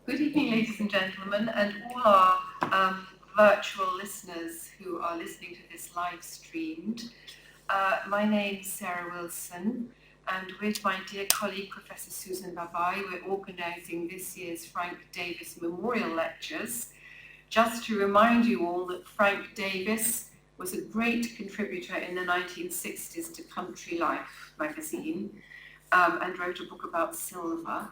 Good evening, ladies and gentlemen, and all our virtual listeners who are listening to this live streamed. My name's Sarah Wilson, and with my dear colleague, Professor Susan Babai, we're organising this year's Frank Davis Memorial Lectures. Just to remind you all that Frank Davis was a great contributor in the 1960s to Country Life magazine and wrote a book about silver.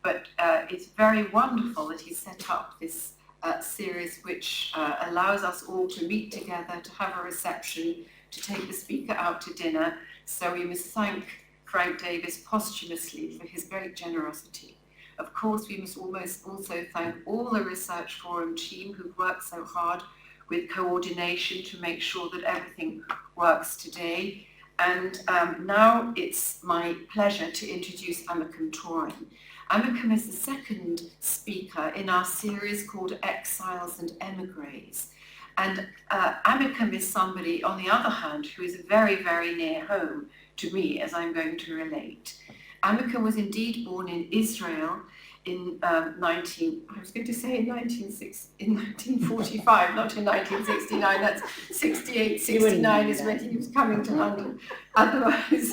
But it's very wonderful that he set up this series which allows us all to meet together, to have a reception, to take the speaker out to dinner. So we must thank Frank Davis posthumously for his great generosity. Of course, we must also thank all the Research Forum team who've worked so hard with coordination to make sure that everything works today. And now it's my pleasure to introduce Amikam Toren. Amikam is the second speaker in our series called Exiles and Emigres. And Amikam is somebody, on the other hand, who is very, very near home to me, as I'm going to relate. Amikam was indeed born in Israel in 1945, not in 1969. That's 68, 69 is when he was coming to London. Otherwise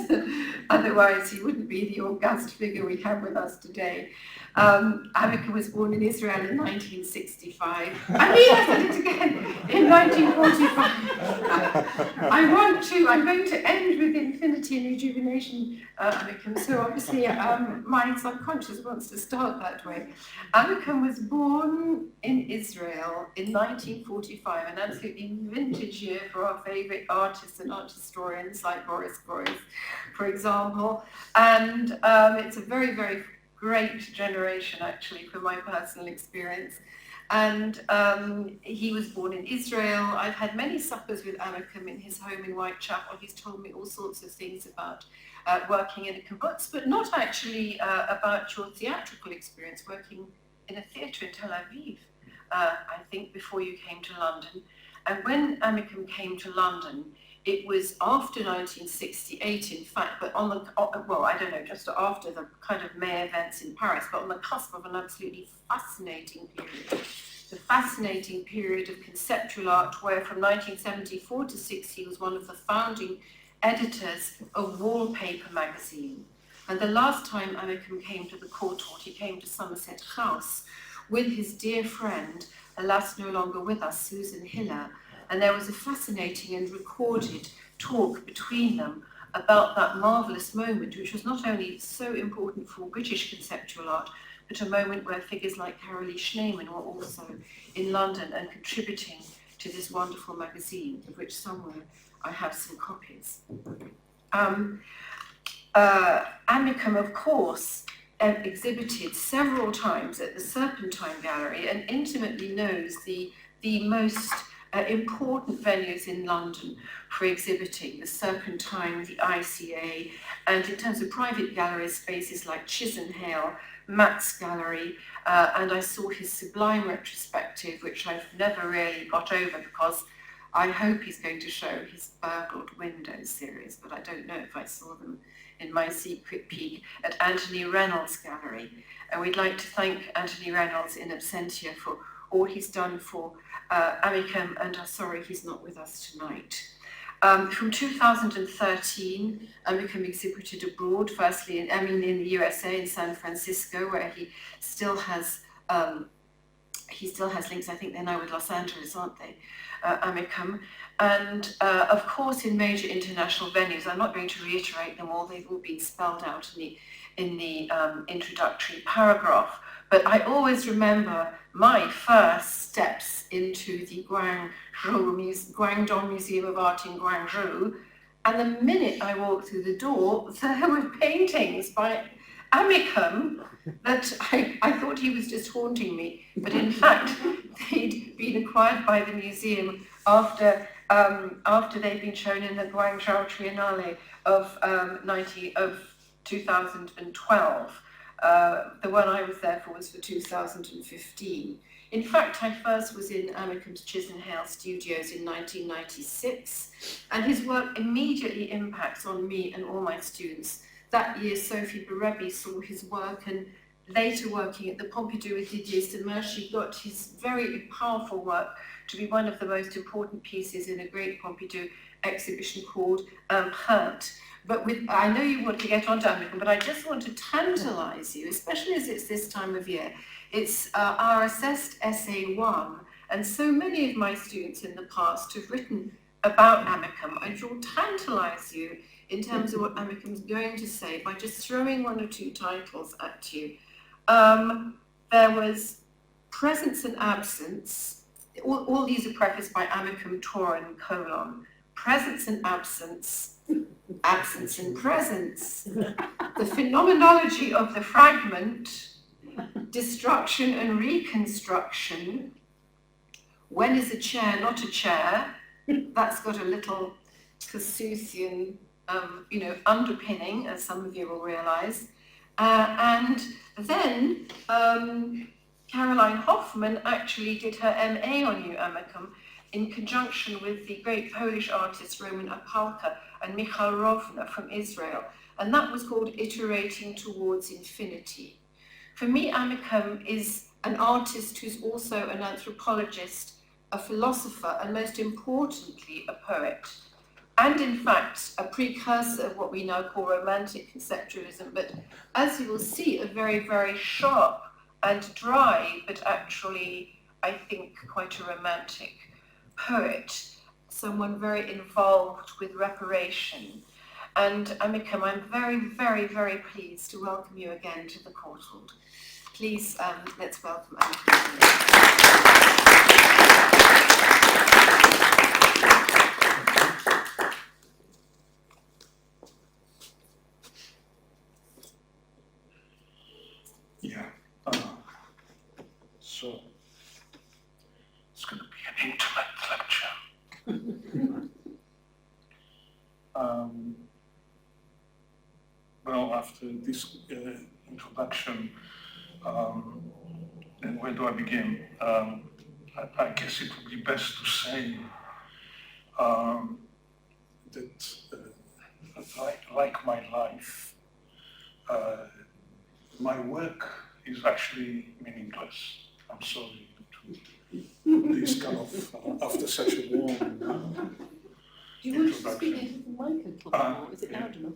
he wouldn't be the august figure we have with us today. Amikam was born in Israel in 1965. I said it again, in 1945. I'm going to end with infinity and rejuvenation, Amikam, so obviously my subconscious wants to start that way. Amikam was born in Israel in 1945, an absolutely vintage year for our favorite artists and art historians like Boris Groys, for example, and it's a very, very great generation, actually, from my personal experience. And he was born in Israel. I've had many suppers with Amikam in his home in Whitechapel. He's told me all sorts of things about working in a kibbutz, but not actually about your theatrical experience, working in a theatre in Tel Aviv, I think, before you came to London. And when Amikam came to London, it was after 1968, in fact, but on the, well, I don't know, just after the kind of May events in Paris, but on the cusp of an absolutely fascinating period. The fascinating period of conceptual art, where from 1974 to 6, he was one of the founding editors of Wallpaper magazine. And the last time Amikam came to the court, he came to Somerset House with his dear friend, alas no longer with us, Susan Hiller. And there was a fascinating and recorded talk between them about that marvellous moment, which was not only so important for British conceptual art, but a moment where figures like Carolee Schneemann were also in London and contributing to this wonderful magazine, of which somewhere I have some copies. Amikam, of course, exhibited several times at the Serpentine Gallery and intimately knows the most important venues in London for exhibiting, the Serpentine, the ICA, and in terms of private gallery spaces like Chisenhale, Matt's Gallery, and I saw his Sublime retrospective, which I've never really got over because I hope he's going to show his Burgled Windows series, but I don't know if I saw them in my secret peek at Anthony Reynolds' gallery. And we'd like to thank Anthony Reynolds in absentia for all he's done for Amikam, and I'm sorry he's not with us tonight. From 2013, Amikam exhibited abroad, firstly in the USA, in San Francisco, where he still has links. I think they're now with Los Angeles, aren't they, Amikam? And of course in major international venues. I'm not going to reiterate them all, they've all been spelled out in the introductory paragraph. But I always remember my first steps into the Guangdong Museum of Art in Guangzhou, and the minute I walked through the door, there were paintings by Amikam that I thought he was just haunting me, but in fact they'd been acquired by the museum after they'd been shown in the Guangzhou Triennale of 2012. The one I was there for was for 2015. In fact, I first was in Amikam's Chisenhale studios in 1996, and his work immediately impacts on me and all my students. That year, Sophie Berebi saw his work and later working at the Pompidou with Didier Semerchi, got his very powerful work to be one of the most important pieces in a great Pompidou exhibition called Empreinte. But I know you want to get on to Amikam, but I just want to tantalize you, especially as it's this time of year. It's our assessed essay 1, and so many of my students in the past have written about Amikam, and will tantalize you in terms of what Amikam's going to say by just throwing 1 or 2 titles at you. There was Presence and Absence. All these are prefaced by Amikam Toren, : Presence and Absence, Absence and Presence, the Phenomenology of the Fragment, Destruction and Reconstruction, When is a Chair Not a Chair? That's got a little Cassusian underpinning, as some of you will realise. And then Caroline Hoffman actually did her MA on you, Amikam, in conjunction with the great Polish artists Roman Opalka and Michal Rovna from Israel. And that was called Iterating Towards Infinity. For me, Amikam is an artist who's also an anthropologist, a philosopher, and most importantly, a poet. And in fact, a precursor of what we now call romantic conceptualism, but as you will see, a very, very sharp and dry, but actually, I think, quite a romantic poet, someone very involved with reparation. And Amikam, I'm very, very, very pleased to welcome you again to the portal. Please, let's welcome Amikam. Yeah, so it's going to be an intimate lecture. Well, after this introduction, and where do I begin? I guess it would be best to say that like my life, my work is actually meaningless. I'm sorry to this kind of, after such a warm Do you want to speak into the mic a little more? Is it loud enough?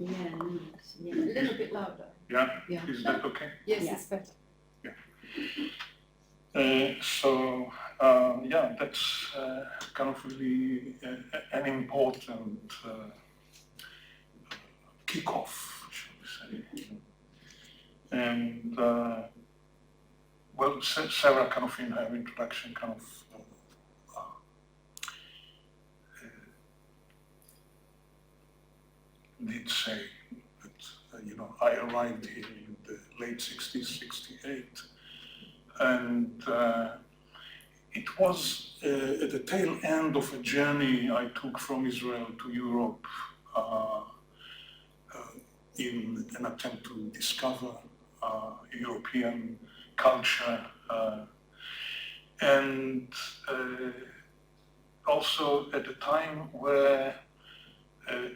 Yeah, a little bit louder. Yeah? Is that okay? Yes, it's better. Yeah, that's kind of really an important kickoff, shall we say. And well, Sarah kind of in her introduction kind of did say that, I arrived here in the late 60s, 68, and it was at the tail end of a journey I took from Israel to Europe in an attempt to discover European culture, and also at a time where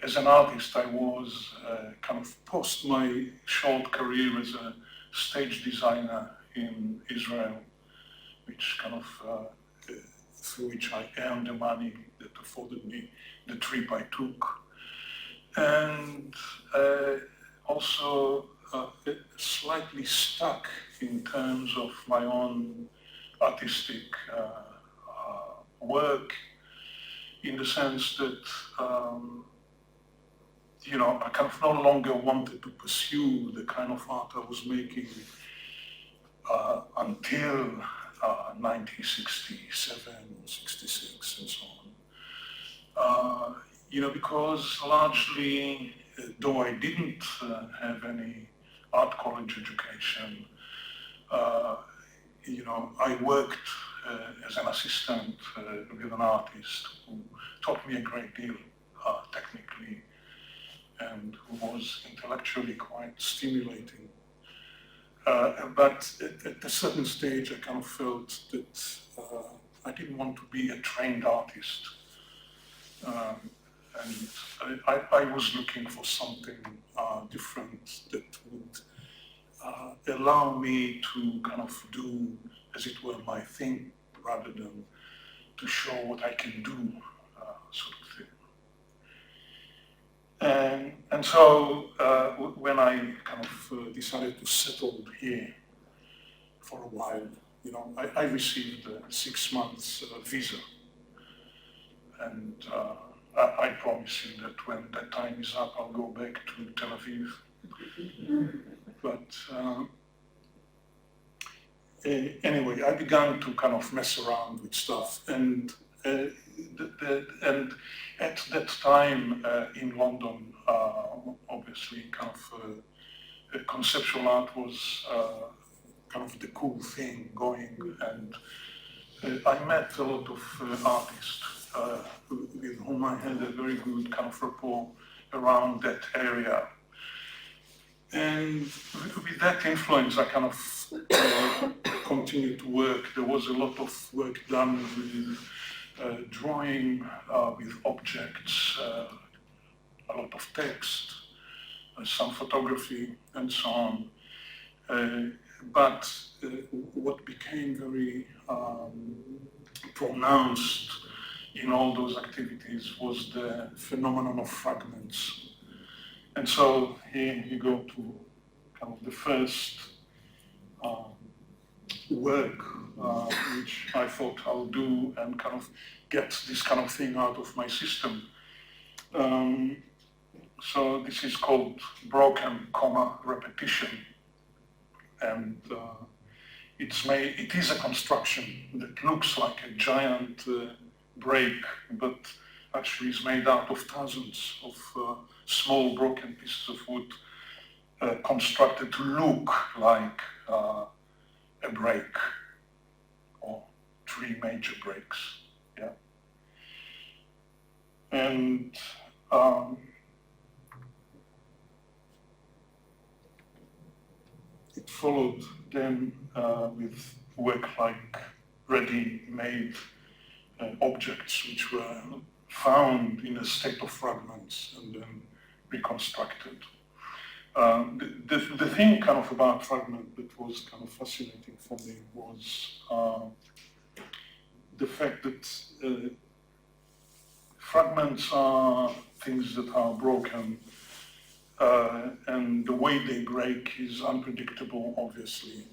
as an artist I was kind of post my short career as a stage designer in Israel, which kind of through which I earned the money that afforded me the trip I took, and also slightly stuck in terms of my own artistic work, in the sense that I kind of no longer wanted to pursue the kind of art I was making until 1967, 66, and so on. Because largely, though I didn't have any art college education, I worked as an assistant with an artist who taught me a great deal technically, and who was intellectually quite stimulating. But at a certain stage, I kind of felt that I didn't want to be a trained artist. And I was looking for something different that would allow me to kind of do, as it were, my thing, rather than to show what I can do, sort of thing. And so when I kind of decided to settle here for a while, you know, I received a 6 months visa, and I promise you that when that time is up, I'll go back to Tel Aviv. But anyway, I began to kind of mess around with stuff, and and at that time in London, obviously, kind of conceptual art was kind of the cool thing going, and I met a lot of artists with whom I had a very good kind of rapport around that area. And with that influence, I kind of continued to work. There was a lot of work done with drawing, with objects, a lot of text, some photography, and so on. But what became very pronounced in all those activities was the phenomenon of fragments. And so here you go to kind of the first work which I thought I'll do and kind of get this kind of thing out of my system. So this is called broken comma repetition, and it is a construction that looks like a giant break, but actually is made out of thousands of small broken pieces of wood constructed to look like a break, or 3 major breaks. Yeah. And it followed then with work like ready-made objects which were found in a state of fragments and then reconstructed. The thing kind of about fragment that was kind of fascinating for me was the fact that fragments are things that are broken, and the way they break is unpredictable, obviously.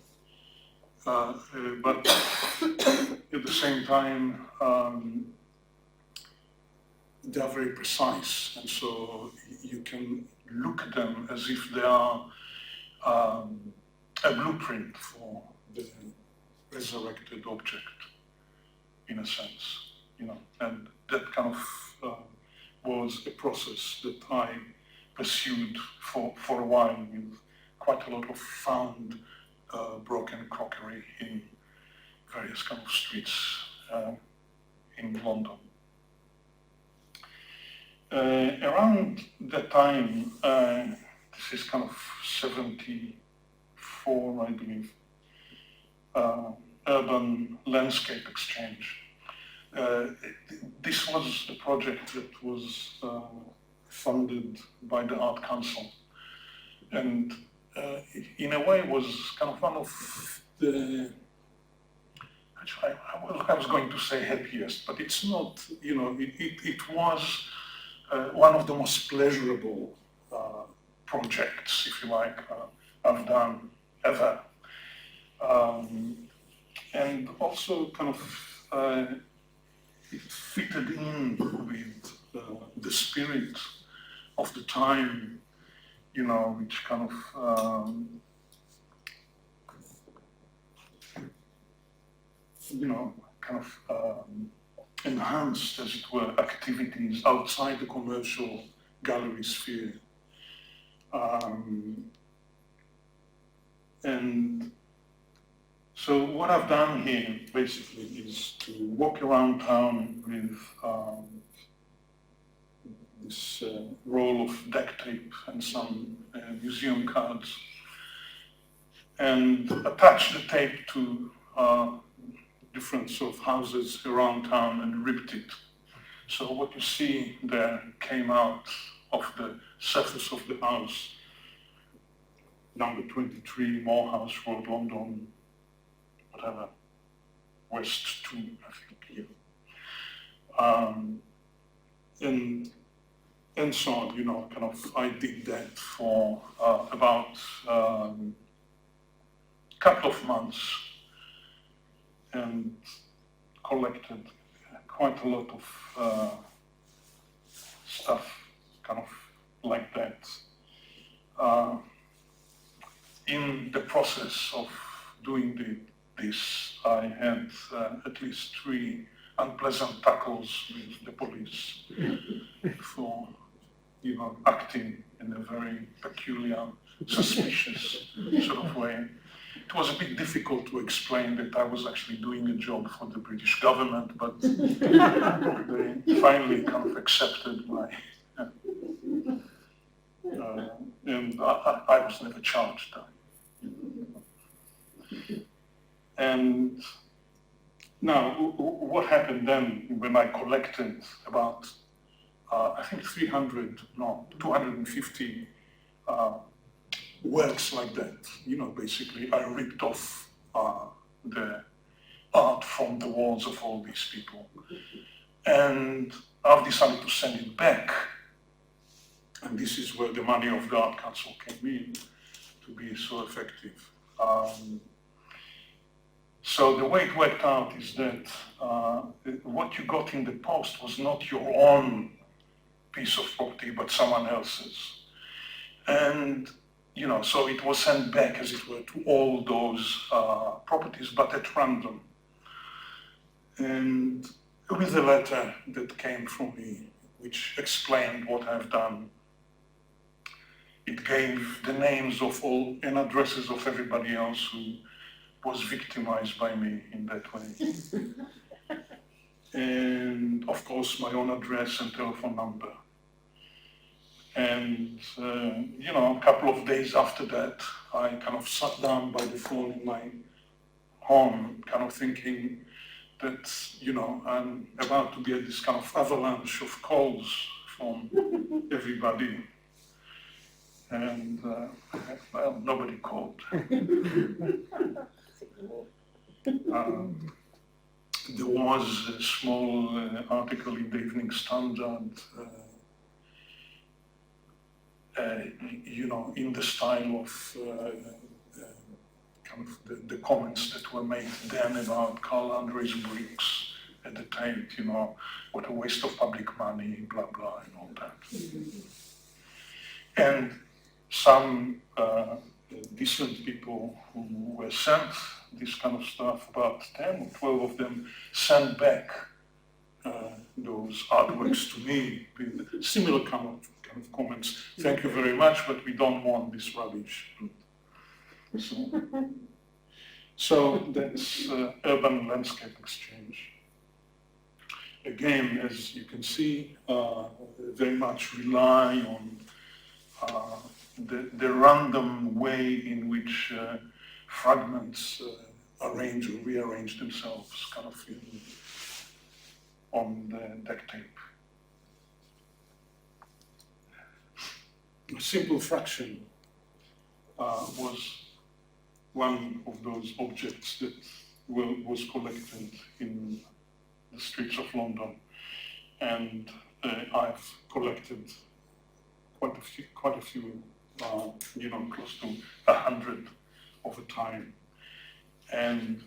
But at the same time, they are very precise, and so you can look at them as if they are a blueprint for the resurrected object, in a sense, you know. And that kind of was a process that I pursued for a while, with quite a lot of found broken crockery in various kind of streets in London. Around that time, this is kind of 74, I believe, Urban Landscape Exchange. This was a project that was funded by the Art Council, and in a way was kind of one of the, actually I was going to say happiest, but it's not, you know, it was one of the most pleasurable projects, if you like, I've done ever. And also kind of it fitted in with the spirit of the time, you know, which kind of, you know, kind of enhanced, as it were, activities outside the commercial gallery sphere. And so what I've done here basically is to walk around town with this roll of duct tape and some museum cards, and attach the tape to different sort of houses around town and ripped it. So what you see there came out of the surface of the house. number 23, Morehouse Road, London, whatever, West 2, I think, and so on, you know, kind of, I did that for about a couple of months and collected quite a lot of stuff, kind of like that. In the process of doing this, I had at least 3 unpleasant tackles with the police for, you know, acting in a very peculiar, suspicious sort of way. It was a bit difficult to explain that I was actually doing a job for the British government, but they finally kind of accepted my, and I was never charged. And now, what happened then when I collected about, I think 250 works like that? You know, basically, I ripped off the art from the walls of all these people. And I've decided to send it back. And this is where the money of the Art Council came in to be so effective. So the way it worked out is that what you got in the post was not your own piece of property, but someone else's. And, you know, so it was sent back, as it were, to all those properties, but at random. And with a letter that came from me, which explained what I've done. It gave the names of all and addresses of everybody else who was victimized by me in that way. And of course, my own address and telephone number. And, you know, a couple of days after that, I kind of sat down by the phone in my home, kind of thinking that, you know, I'm about to get this kind of avalanche of calls from everybody. And, well, nobody called. There was a small article in the Evening Standard, you know, in the style of kind of the comments that were made then about Carl Andre's bricks at the Tate, you know, what a waste of public money, blah, blah, and all that. And some decent people who were sent this kind of stuff, about 10 or 12 of them, sent back those artworks to me with similar kind of comments. Thank you very much, but we don't want this rubbish. So that's urban landscape exchange. Again, as you can see, very much rely on the random way in which fragments arrange or rearrange themselves, kind of on the deck tape. A simple fraction was one of those objects that was collected in the streets of London, and I've collected quite a few, you know, close to 100 over time, and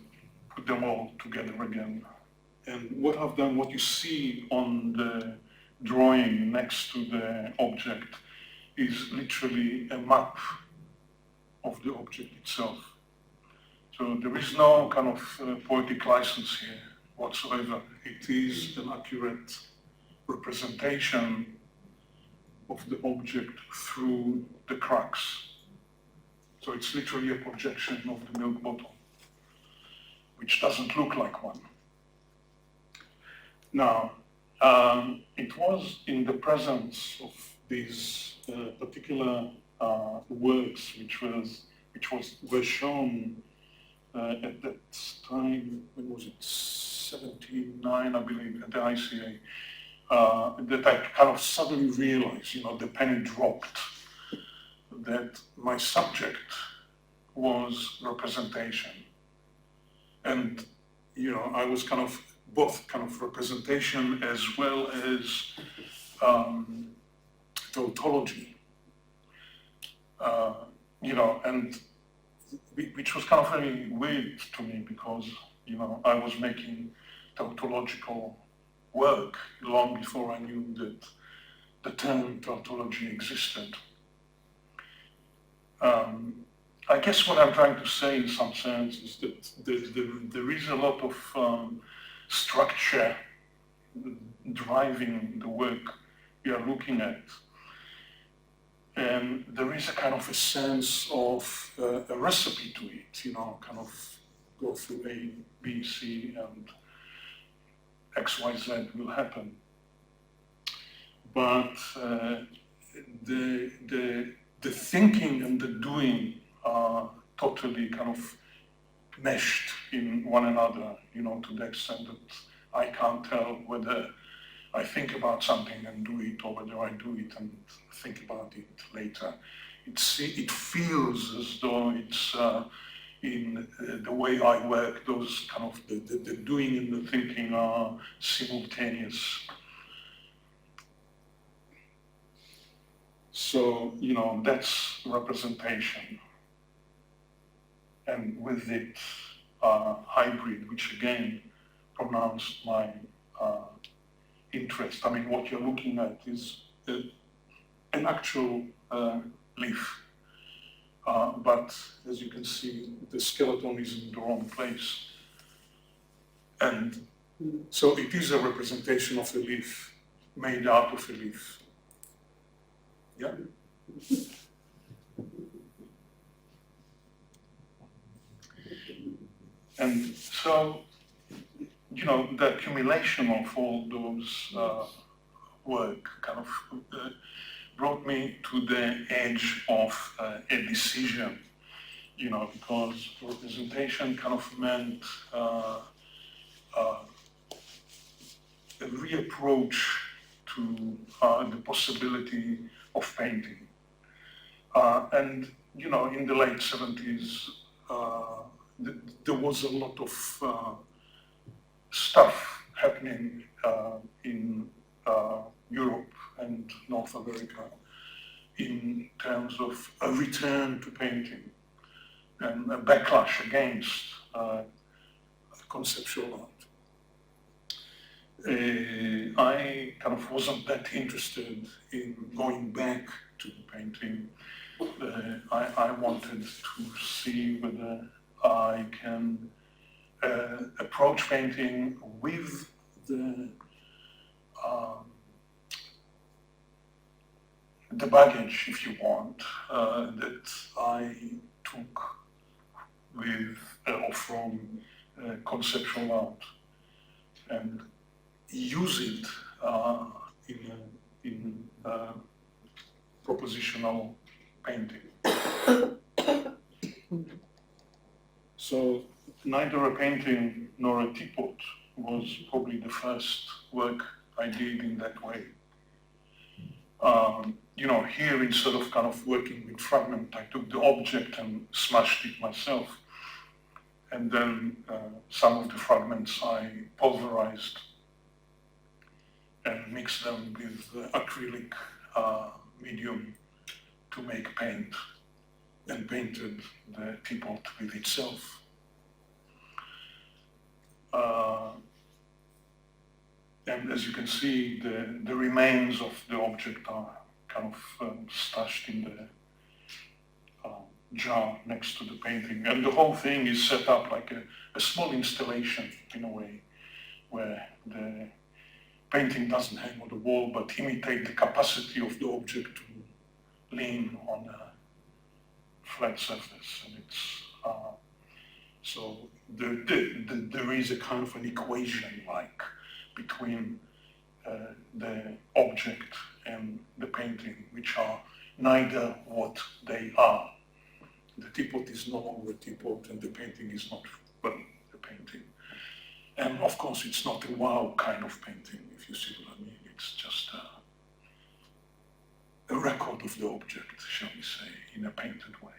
put them all together again. And what I've done, what you see on the drawing next to the object, is literally a map of the object itself. So there is no kind of poetic license here whatsoever. It is an accurate representation of the object through the cracks. So it's literally a projection of the milk bottle, which doesn't look like one. Now, it was in the presence of these particular works which were shown at that time. When was it? 79, I believe, at the ICA. That I kind of suddenly realized, you know, the penny dropped. that my subject was representation. And, you know, I was kind of both kind of representation as well as tautology. You know, and which was kind of very weird to me because, you know, I was making tautological work long before I knew that the term tautology existed. I guess what I'm trying to say in some sense is that there is a lot of structure driving the work we are looking at. And there is a kind of a sense of a recipe to it, you know, kind of go through A, B, C, and X, Y, Z will happen. But the thinking and the doing are totally kind of meshed in one another, you know, to the extent that I can't tell whether I think about something and do it, or whether I do it and think about it later. It feels as though it's in the way I work, those kind of the doing and the thinking are simultaneous. So, you know, that's representation. And with it, hybrid, which again pronounced my interest. I mean, what you're looking at is an actual leaf. But as you can see, the skeleton is in the wrong place. And so it is a representation of a leaf, made out of a leaf. Yeah? And so, you know, the accumulation of all those work kind of brought me to the edge of a decision, you know, because representation kind of meant a reapproach to the possibility of painting. And, you know, in the late 70s, there was a lot of stuff happening in Europe and North America in terms of a return to painting and a backlash against conceptual art. I kind of wasn't that interested in going back to painting. I wanted to see whether I can approach painting with the baggage, if you want, that I took with or from conceptual art, and use it in propositional painting. So neither a painting nor a teapot was probably the first work I did in that way. You know, here instead of kind of working with fragment, I took the object and smashed it myself. And then some of the fragments I pulverized and mixed them with acrylic medium to make paint, and painted the teapot with itself. And as you can see, the remains of the object are kind of stashed in the jar next to the painting. And the whole thing is set up like a small installation, in a way, where the painting doesn't hang on the wall, but imitate the capacity of the object to lean on a flat surface. And it's so there is a kind of an equation like between the object and the painting, which are neither what they are. The teapot is no longer a teapot, and the painting is not, well, the painting. And of course, it's not a wow kind of painting, if you see what I mean. It's just a record part of the object, shall we say, in a painted way.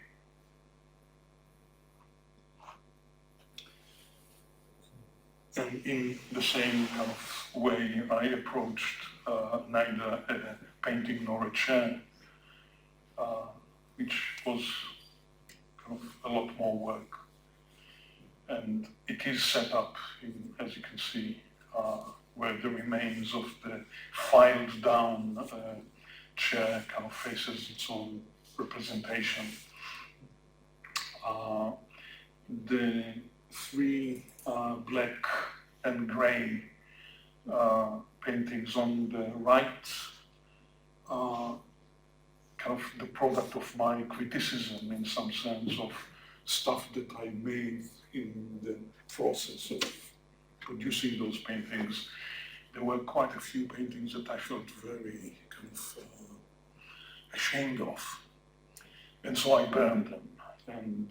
And in the same kind of way, I approached neither a painting nor a chair, which was kind of a lot more work. And it is set up, as you can see, where the remains of the filed down chair kind of faces its own representation. The three black and grey paintings on the right are kind of the product of my criticism, in some sense, of stuff that I made in the process of producing those paintings. There were quite a few paintings that I felt very kind of ashamed of, and so I burned them and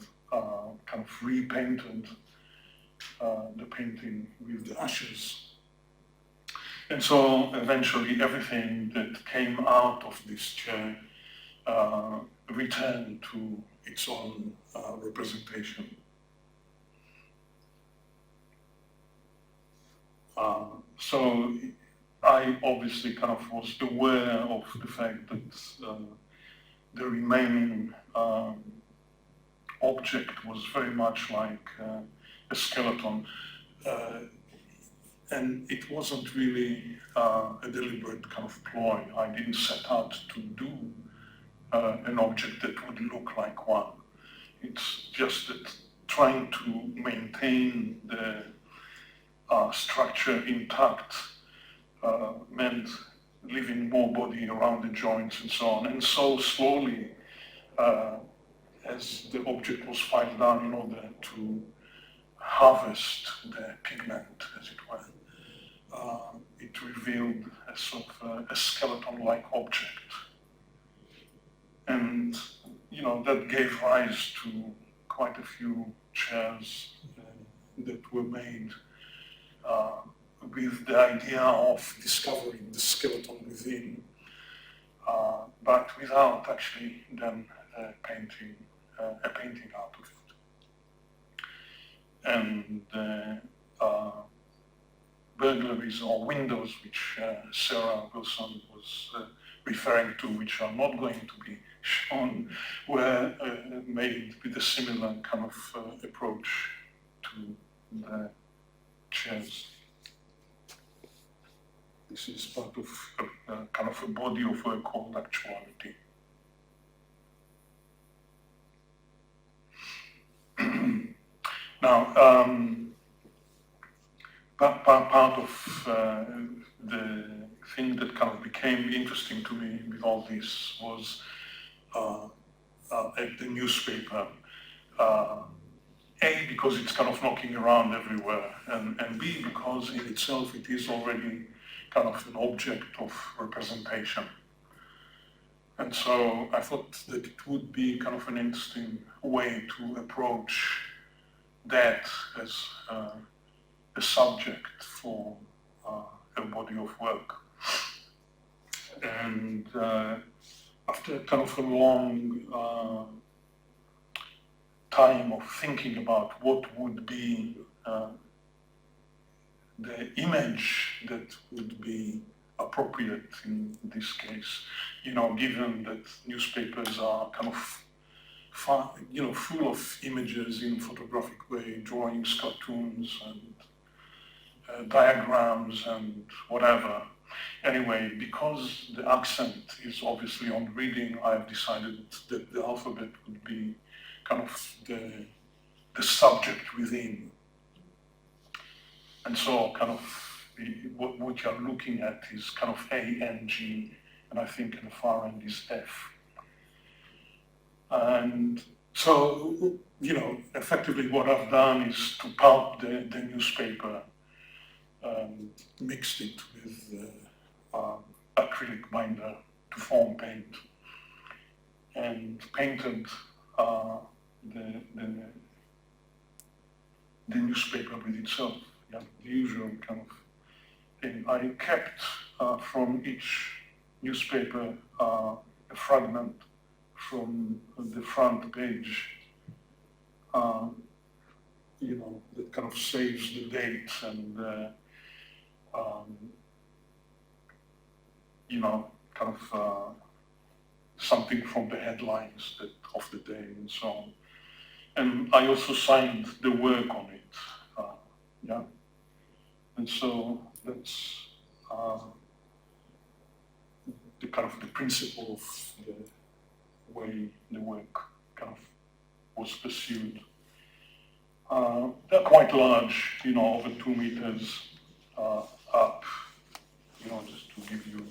kind of repainted the painting with the ashes. And so eventually everything that came out of this chair returned to its own representation. So I obviously kind of was aware of the fact that the remaining object was very much like a skeleton, and it wasn't really a deliberate kind of ploy. I didn't set out to do an object that would look like one. It's just that trying to maintain the structure intact meant leaving more body around the joints and so on. And so slowly, as the object was filed down in order to harvest the pigment, as it were, it revealed a sort of a skeleton-like object. And, you know, that gave rise to quite a few chairs that were made with the idea of discovering the skeleton within, but without actually then painting a painting out of it. And burglaries or windows, which Sarah Wilson was referring to, which are not going to be shown, were made with a similar kind of approach to the chairs. This is part of kind of a body of work called actuality. Now, part of the thing that kind of became interesting to me with all this was at the newspaper. A, because it's kind of knocking around everywhere, and B, because in itself it is already kind of an object of representation. And so I thought that it would be kind of an interesting way to approach that as a subject for a body of work. And after kind of a long time of thinking about what would be the image that would be appropriate in this case, you know, given that newspapers are kind of full of images in a photographic way, drawings, cartoons, and diagrams and whatever. Anyway, because the accent is obviously on reading, I've decided that the alphabet would be kind of the subject within. And so kind of what you're looking at is kind of A, N, G, and I think at the far end is F. And so, you know, effectively what I've done is to pulp the newspaper, mixed it with acrylic binder to form paint, and painted the newspaper with itself. Yeah, the usual kind of thing. I kept from each newspaper a fragment from the front page, that kind of saves the date and, kind of something from the headlines of the day and so on. And I also signed the work on it, yeah. And so that's the kind of the principle of the way the work kind of was pursued. They're quite large, over 2 meters up, just to give you.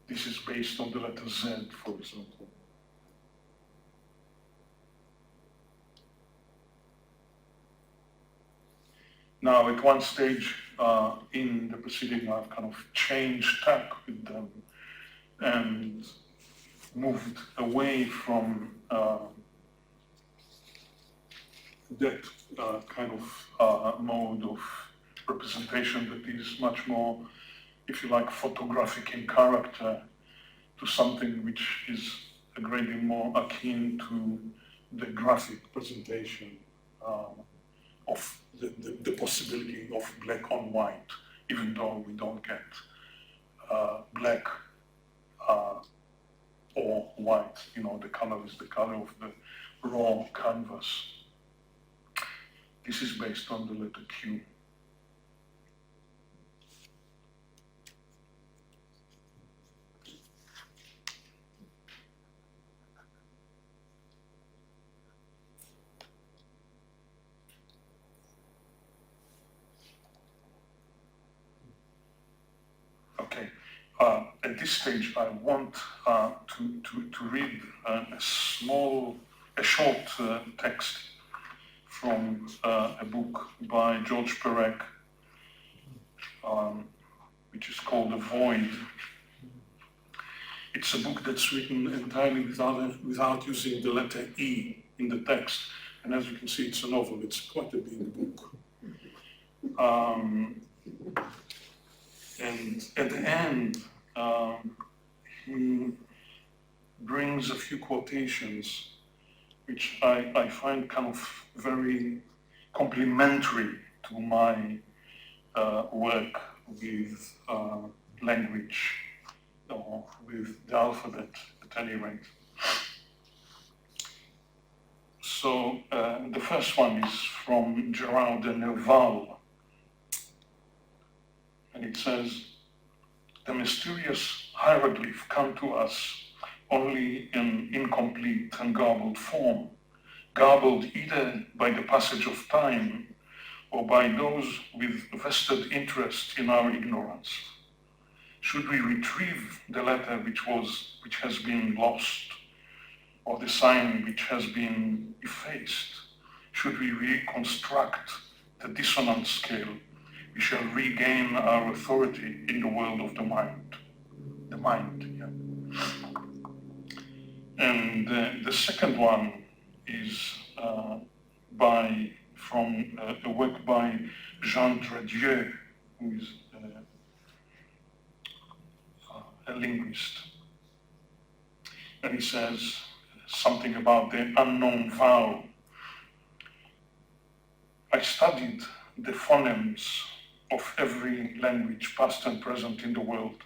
This is based on the letter Z, for example. Now, at one stage in the proceeding, I've kind of changed tack with them and moved away from that kind of mode of representation that is much more, if you like, photographic in character, to something which is a great deal more akin to the graphic presentation of the possibility of black on white, even though we don't get black or white. The color is the color of the raw canvas. This is based on the letter Q. Okay. At this stage, I want to read a short text from a book by George Perec, which is called The Void. It's a book that's written entirely without using the letter E in the text. And as you can see, it's a novel. It's quite a big book. And at the end, he brings a few quotations which I find kind of very complementary to my work with language, or with the alphabet at any rate. So the first one is from Gerard de Nerval, and it says, "The mysterious hieroglyph come to us only in incomplete and garbled form, garbled either by the passage of time or by those with vested interest in our ignorance. Should we retrieve the letter which has been lost, or the sign which has been effaced? Should we reconstruct the dissonant scale, we shall regain our authority in the world of the mind." The mind, yeah. And the second one is from a work by Jean Dradieu, who is a linguist. And he says something about the unknown vowel. "I studied the phonemes of every language, past and present in the world,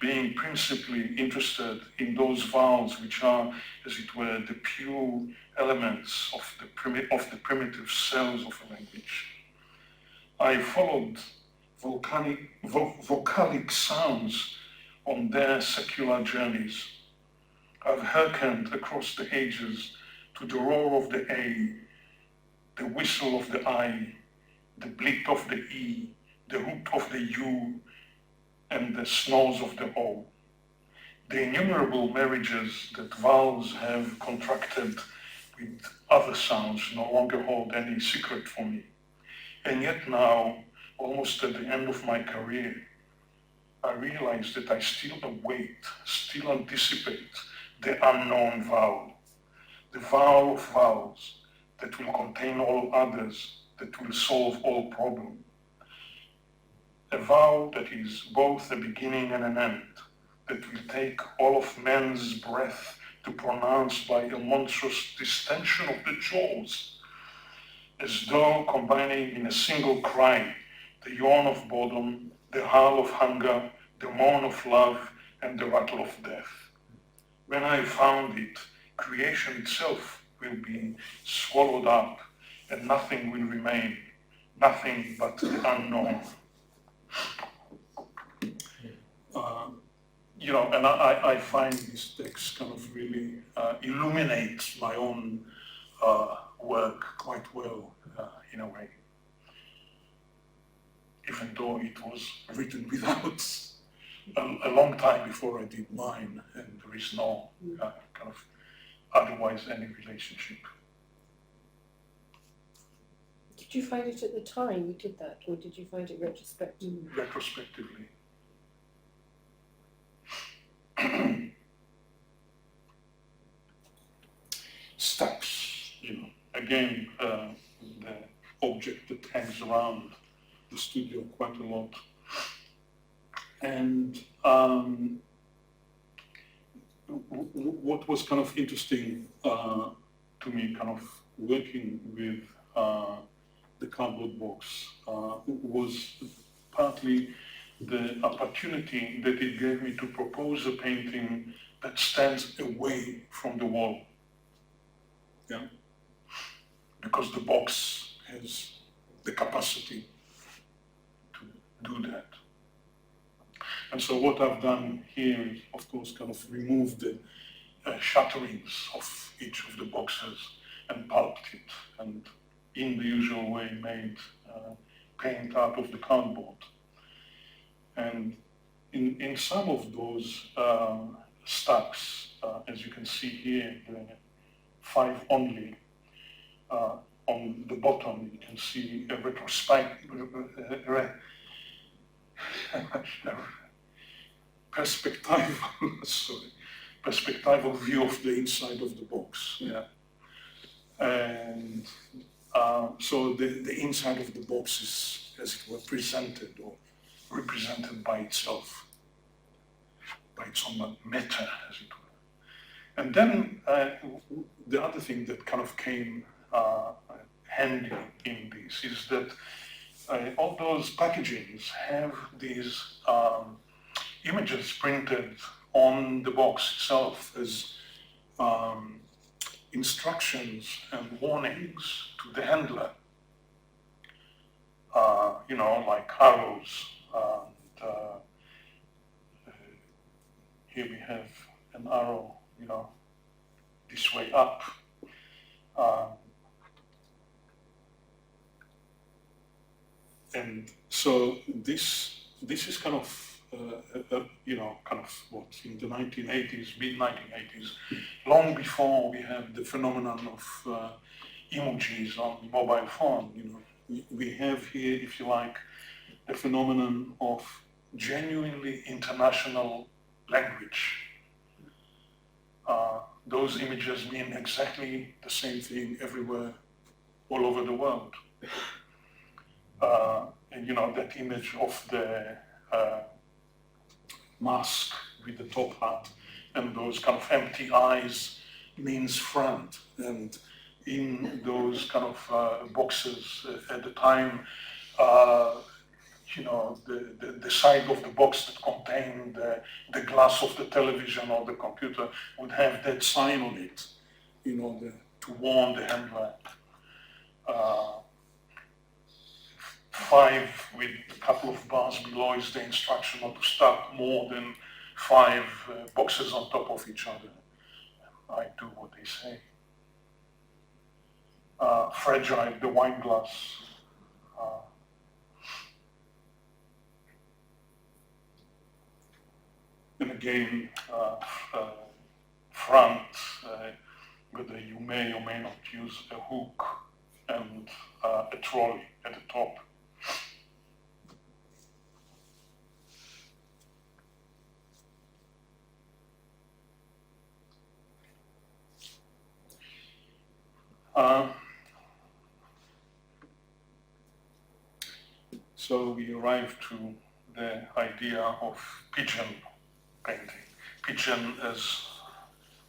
being principally interested in those vowels which are, as it were, the pure elements of the primitive cells of a language. I followed vocalic sounds on their secular journeys. I've hearkened across the ages to the roar of the A, the whistle of the I, the bleat of the E, the hoot of the U, and the snores of the O. The innumerable marriages that vowels have contracted with other sounds no longer hold any secret for me. And yet now, almost at the end of my career, I realize that I still await, still anticipate the unknown vowel, the vowel of vowels that will contain all others, that will solve all problems. a vow that is both a beginning and an end, that will take all of man's breath to pronounce by a monstrous distension of the jaws, as though combining in a single cry the yawn of boredom, the howl of hunger, the moan of love, and the rattle of death. When I found it, creation itself will be swallowed up, and nothing will remain, nothing but the unknown. And I find this text kind of really illuminates my own work quite well, in a way. Even though it was written without a long time before I did mine, and there is no kind of otherwise any relationship. Did you find it at the time you did that, or did you find it retrospectively? Retrospectively. Stacks, again, the object that hangs around the studio quite a lot. And what was kind of interesting to me, kind of working with the cardboard box, was partly the opportunity that it gave me to propose a painting that stands away from the wall. Yeah? Because the box has the capacity to do that. And so what I've done here is, of course, kind of remove the shutterings of each of the boxes and pulped it, and in the usual way made paint out of the cardboard. And in some of those stacks, as you can see here, the 5 only, on the bottom you can see a perspectival view of the inside of the box. Yeah. And so the inside of the box is, as it were, presented or represented by itself, by its own matter, as it were. And then the other thing that kind of came handy in this is that all those packagings have these images printed on the box itself as instructions and warnings to the handler, like arrows. Here we have an arrow, this way up. And so this is kind of what, in the 1980s, mid-1980s, long before we had the phenomenon of emojis on mobile phone. We have here, if you like, the phenomenon of genuinely international language. Those images mean exactly the same thing everywhere, all over the world. And that image of the mask with the top hat and those kind of empty eyes means front. And in those kind of boxes at the time, the side of the box that contained the glass of the television or the computer would have that sign on it, to warn the handler. 5 with a couple of bars below is the instruction not to stack more than 5 boxes on top of each other. I do what they say. Fragile, the wine glass. And again, front, whether you may or may not use a hook and a trolley at the top. So we arrived to the idea of pigeon painting. Pigeon as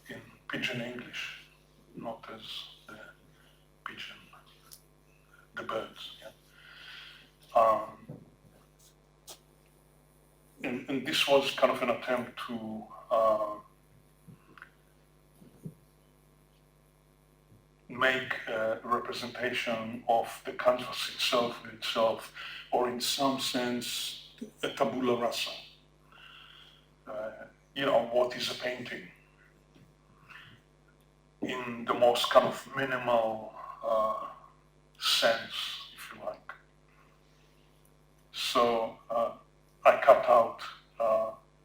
in pigeon English, not as the pigeon, the birds. Yeah. And this was kind of an attempt to make a representation of the canvas itself, or in some sense, a tabula rasa. What is a painting? In the most kind of minimal sense, if you like. So I cut out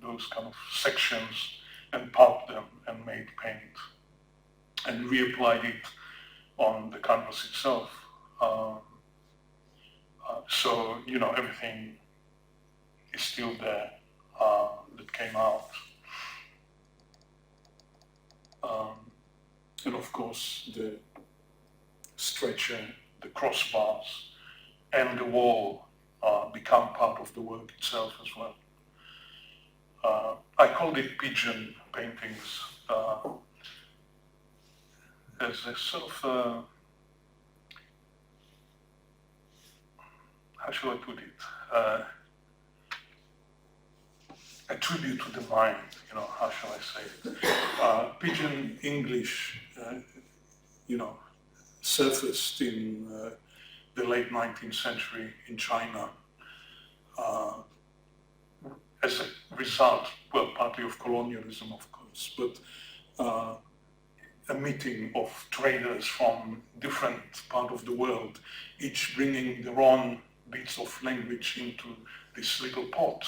those kind of sections and pulped them and made paint and reapplied it on the canvas itself. So, everything is still there that came out. And of course, the stretcher, the crossbars, and the wall become part of the work itself as well. I called it pigeon paintings as a sort of, how shall I put it? A tribute to the mind, how shall I say it? Pigeon English, surfaced in the late 19th century in China as a result, well, partly of colonialism, of course, but a meeting of traders from different parts of the world, each bringing their own bits of language into this little pot,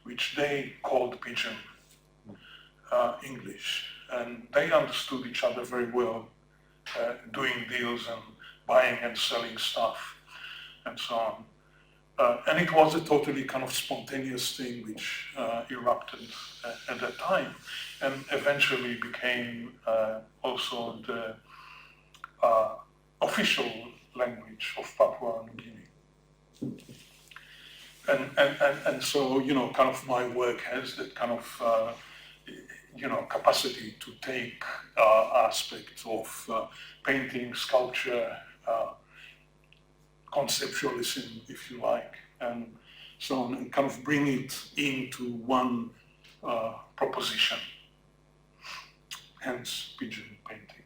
which they called Pigeon English. And they understood each other very well, doing deals and buying and selling stuff and so on. And it was a totally kind of spontaneous thing which erupted at that time and eventually became also the official language of Papua New Guinea. And so, kind of my work has that kind of, capacity to take aspects of painting, sculpture, conceptualism, if you like, and so on, and kind of bring it into one proposition, hence pigeon painting.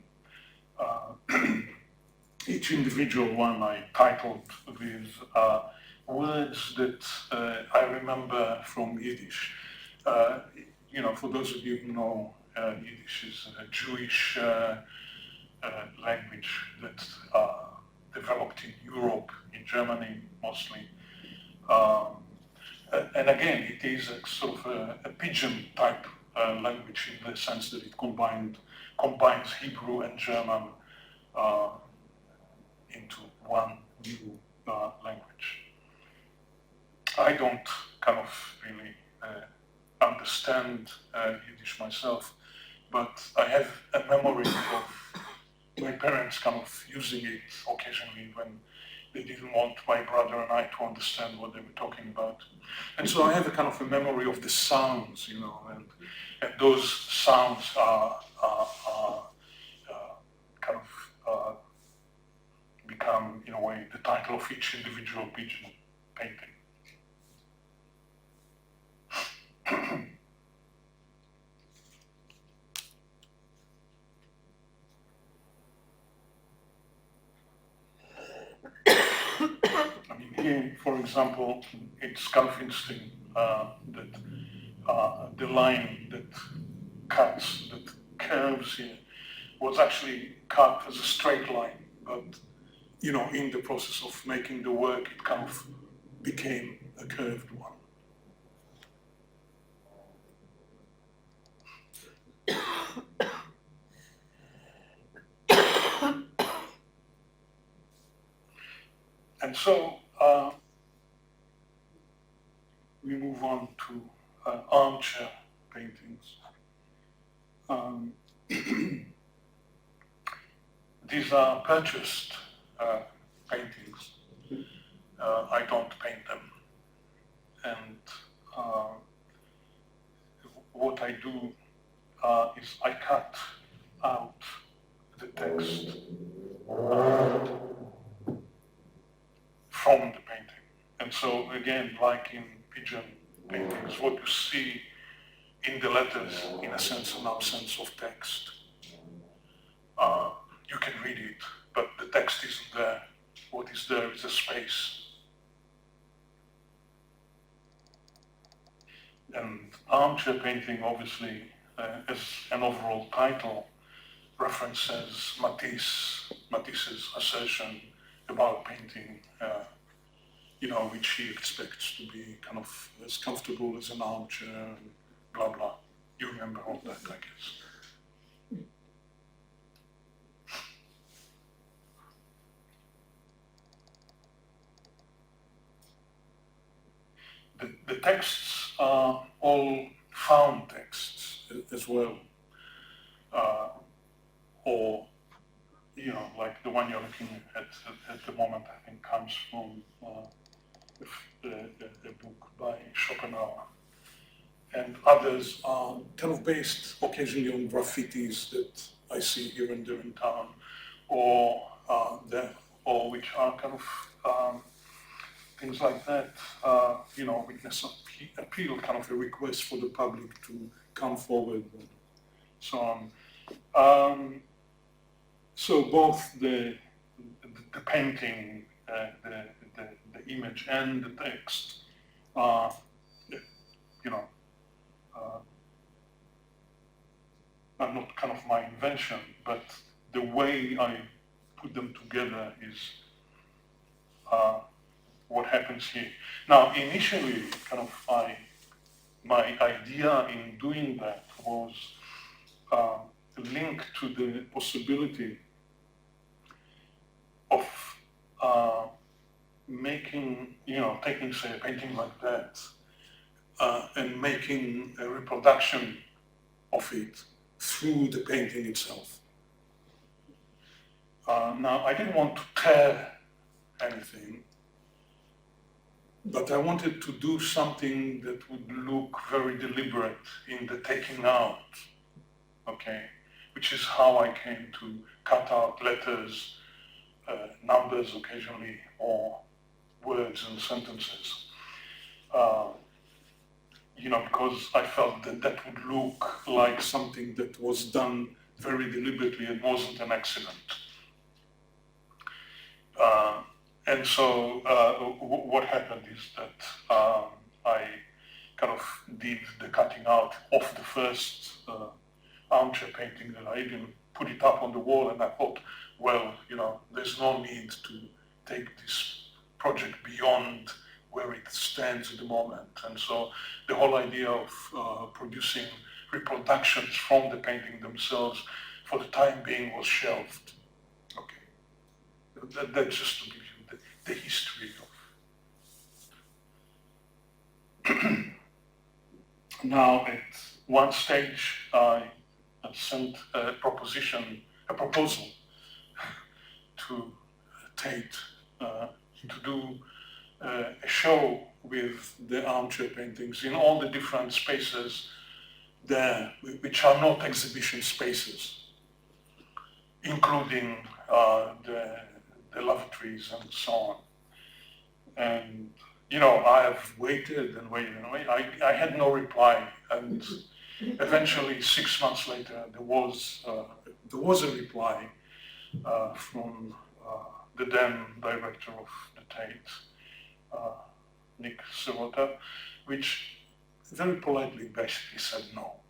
Each individual one I titled with words that I remember from Yiddish. For those of you who know, Yiddish is a Jewish language that developed in Europe, in Germany mostly. And again, it is a sort of a pidgin type language in the sense that it combines Hebrew and German into one new language. I don't kind of really understand Yiddish myself, but I have a memory of my parents kind of using it occasionally when they didn't want my brother and I to understand what they were talking about. And so I have a kind of a memory of the sounds, and those sounds are kind of become, in a way, the title of each individual pigeon painting. Here, for example, it's kind of interesting that the line that cuts, that curves here, was actually cut as a straight line, but in the process of making the work, it kind of became a curved one. And so we move on to armchair paintings. These are purchased paintings I don't paint them. And what I do is I cut out the text from the painting. And so again, like in pigeon paintings, what you see in the letters, in a sense, an absence of text. You can read it, but the text isn't there. What is there is a space. And armchair painting, obviously, as an overall title, references Matisse's assertion about painting, which he expects to be kind of as comfortable as an armchair, and blah, blah. You remember all that, I guess. The texts are all found texts as well, or like the one you're looking at the moment, I think comes from a book by Schopenhauer, and others are kind of based occasionally on graffitis that I see here and there in town, or which are kind of things like that, witness appeal, kind of a request for the public to come forward, and so on. So both the painting, the image, and the text are, are not kind of my invention, but the way I put them together is what happens here. Now, initially, kind of my idea in doing that was linked to the possibility of making, taking, say, a painting like that and making a reproduction of it through the painting itself. Now, I didn't want to tear anything, but I wanted to do something that would look very deliberate in the taking out, okay? Which is how I came to cut out letters, numbers occasionally, or words and sentences. Because I felt that that would look like something that was done very deliberately and wasn't an accident. And so what happened is that I kind of did the cutting out of the first armchair painting, that I even put it up on the wall, and I thought, well, there's no need to take this project beyond where it stands at the moment. And so the whole idea of producing reproductions from the painting themselves for the time being was shelved. Okay, that's just to give you the history of. Now, at one stage, I sent a proposal to Tate to do a show with the armchair paintings in all the different spaces there, which are not exhibition spaces, including the lavatories and so on. And I have waited and waited and waited. I had no reply, and eventually 6 months later there was a reply from the then director of the Tate, Nick Sirota, which very politely basically said no.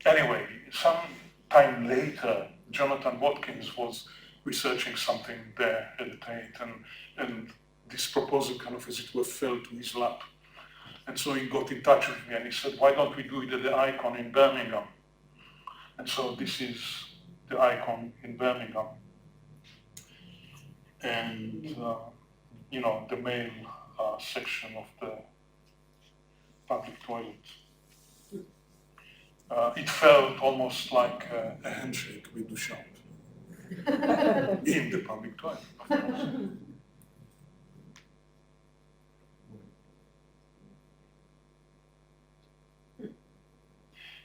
Anyway, some time later, Jonathan Watkins was researching something there at the Tate, and this proposal kind of, as it were, fell to his lap. And so he got in touch with me and he said, why don't we do it at the Icon in Birmingham? And so this is the Icon in Birmingham. And, the male section of the public toilet. It felt almost like a handshake with Duchamp. in the public toilet, of course.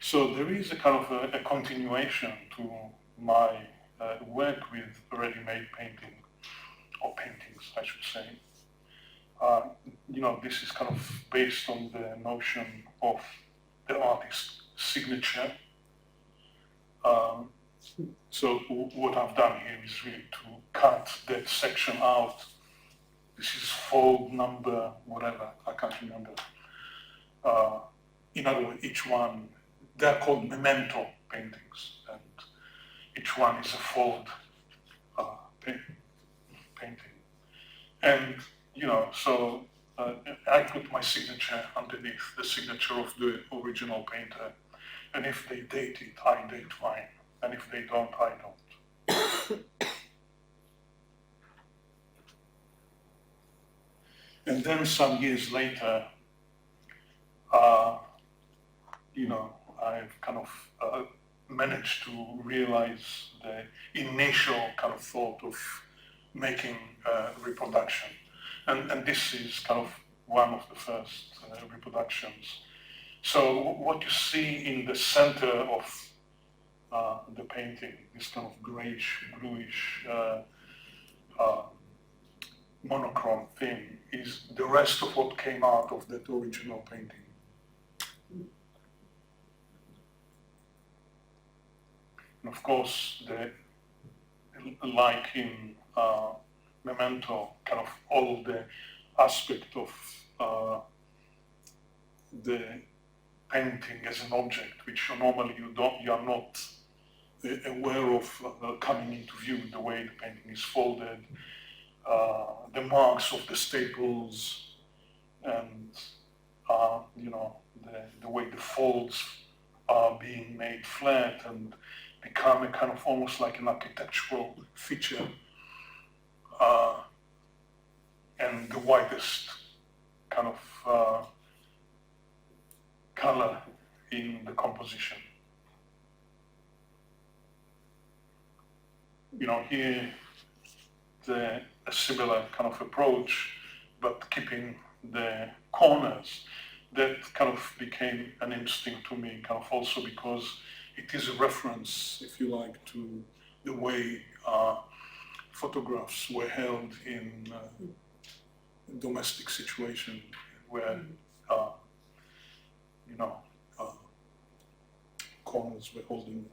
So there is a kind of a continuation to my work with ready-made painting, or paintings, I should say. This is kind of based on the notion of the artist's signature. So what I've done here is really to cut that section out. This is fold number, whatever, I can't remember. In other words, each one, they're called memento paintings, and each one is a fold painting. And, so I put my signature underneath the signature of the original painter, and if they date it, I date mine, and if they don't, I don't. And then some years later, I've kind of managed to realize the initial kind of thought of making reproduction. And this is kind of one of the first reproductions. So what you see in the center of the painting, this kind of grayish, bluish, monochrome thing, is the rest of what came out of that original painting. And of course, like in Memento, kind of all the aspect of the painting as an object, which normally you are not aware of coming into view, the way the painting is folded, the marks of the staples, and the way the folds are being made flat and become a kind of almost like an architectural feature, and the widest kind of color in the composition. Here a similar kind of approach, but keeping the corners. That kind of became an interesting to me, kind of also because it is a reference, if you like, to the way photographs were held in domestic situation where corners were holding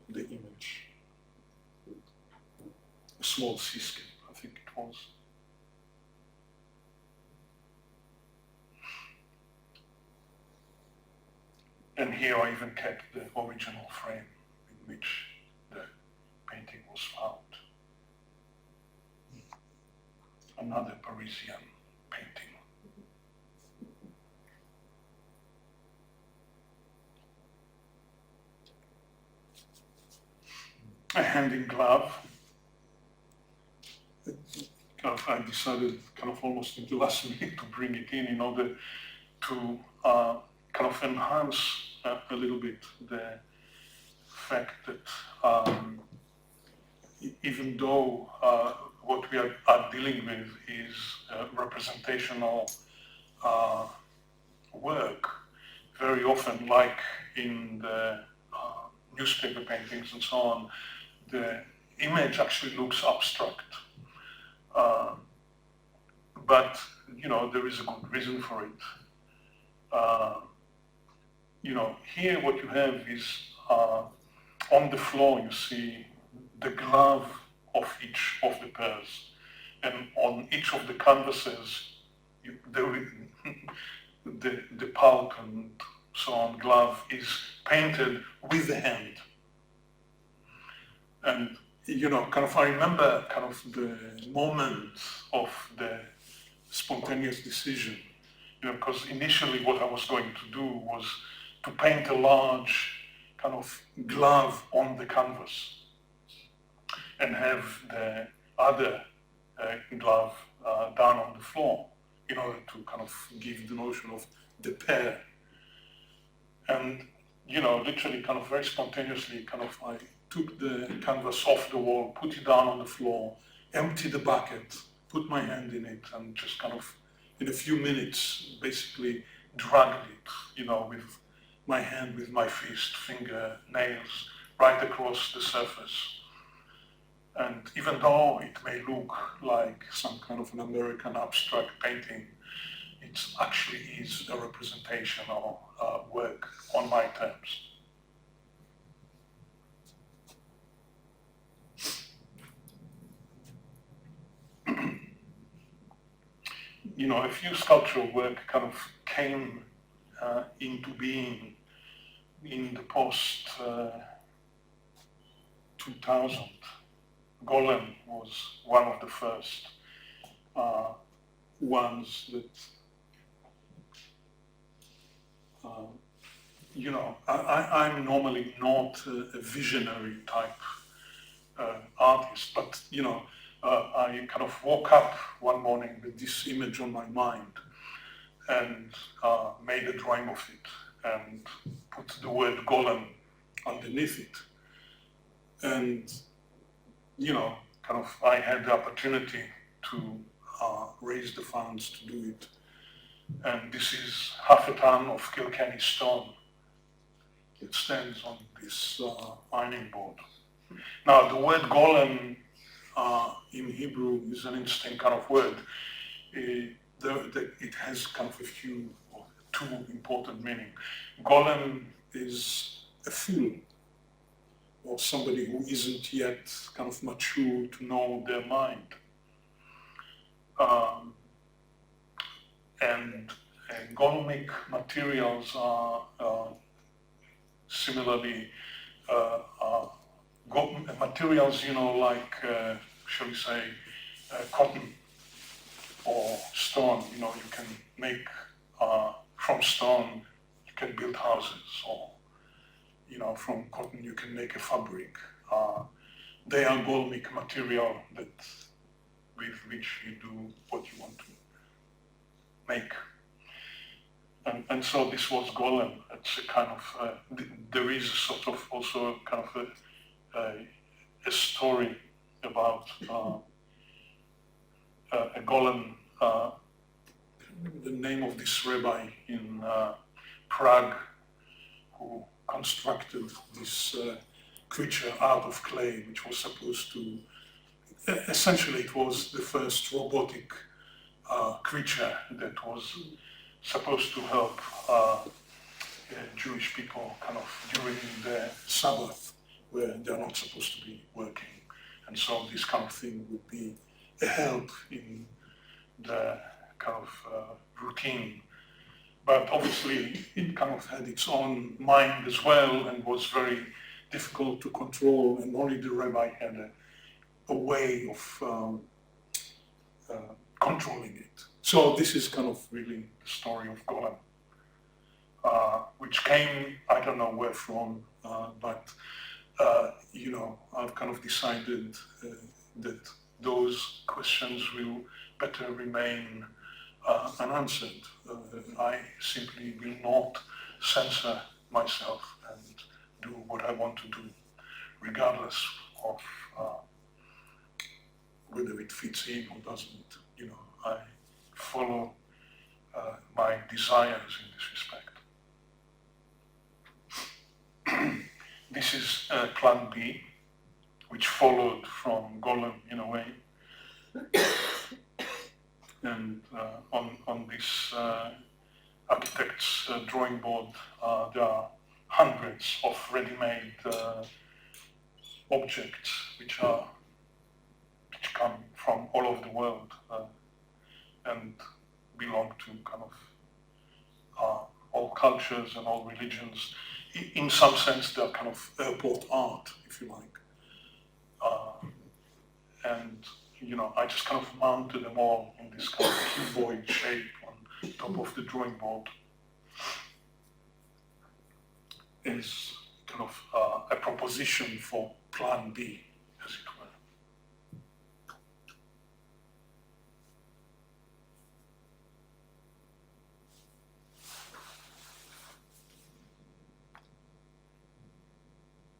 the image. A small seascape, I think it was. And here I even kept the original frame in which the painting was found. Another Parisian painting. A hand in glove. I decided kind of almost in the last minute to bring it in order to kind of enhance a little bit the fact that even though what we are dealing with is representational work, very often, like in the newspaper paintings and so on, the image actually looks abstract. But there is a good reason for it. Here what you have is on the floor you see the glove of each of the pairs, and on each of the canvases the pulp and so on glove is painted with the hand. And kind of I remember kind of the moment of the spontaneous decision, because initially what I was going to do was to paint a large kind of glove on the canvas and have the other glove down on the floor in order to kind of give the notion of the pair. And literally kind of very spontaneously kind of I took the canvas off the wall, put it down on the floor, emptied the bucket, put my hand in it, and just kind of, in a few minutes, basically dragged it, you know, with my hand, with my fist, finger, nails, right across the surface. And even though it may look like some kind of an American abstract painting, it actually is a representation or work on my terms. You know, a few sculptural work kind of came into being in the post 2000. Golem was one of the first ones that, you know, I'm normally not a visionary type artist, but, you know, I kind of woke up one morning with this image on my mind and made a drawing of it and put the word golem underneath it. And, you know, kind of I had the opportunity to raise the funds to do it. And this is half a ton of Kilkenny stone. It stands on this ironing board. Now, the word golem in Hebrew is an interesting kind of word. It has kind of a few, or two important meanings. Golem is a fool, or somebody who isn't yet kind of mature to know their mind. And golemic materials are similarly materials, you know, like, shall we say, cotton or stone. You know, you can make from stone, you can build houses, or, you know, from cotton you can make a fabric. They are golemic material that with which you do what you want to make. And so this was golem. It's a kind of, there is sort of also kind of a story about a golem. The name of this rabbi in Prague who constructed this creature out of clay, which was supposed to, essentially it was the first robotic creature that was supposed to help Jewish people kind of during their Sabbath, where they're not supposed to be working. And so this kind of thing would be a help in the kind of routine. But obviously it kind of had its own mind as well and was very difficult to control, and only the rabbi had a way of controlling it. So this is kind of really the story of golem, which came, I don't know where from, but you know, I've kind of decided that those questions will better remain unanswered. I simply will not censor myself and do what I want to do, regardless of whether it fits in or doesn't. You know, I follow my desires in this respect. This is Plan B, which followed from Golem in a way. And on this architect's drawing board, there are hundreds of ready-made objects which come from all over the world and belong to kind of all cultures and all religions. In some sense, they're kind of airport art, if you like. And you know, I just kind of mounted them all in this kind of cuboid shape on top of the drawing board as kind of a proposition for Plan B, as it were.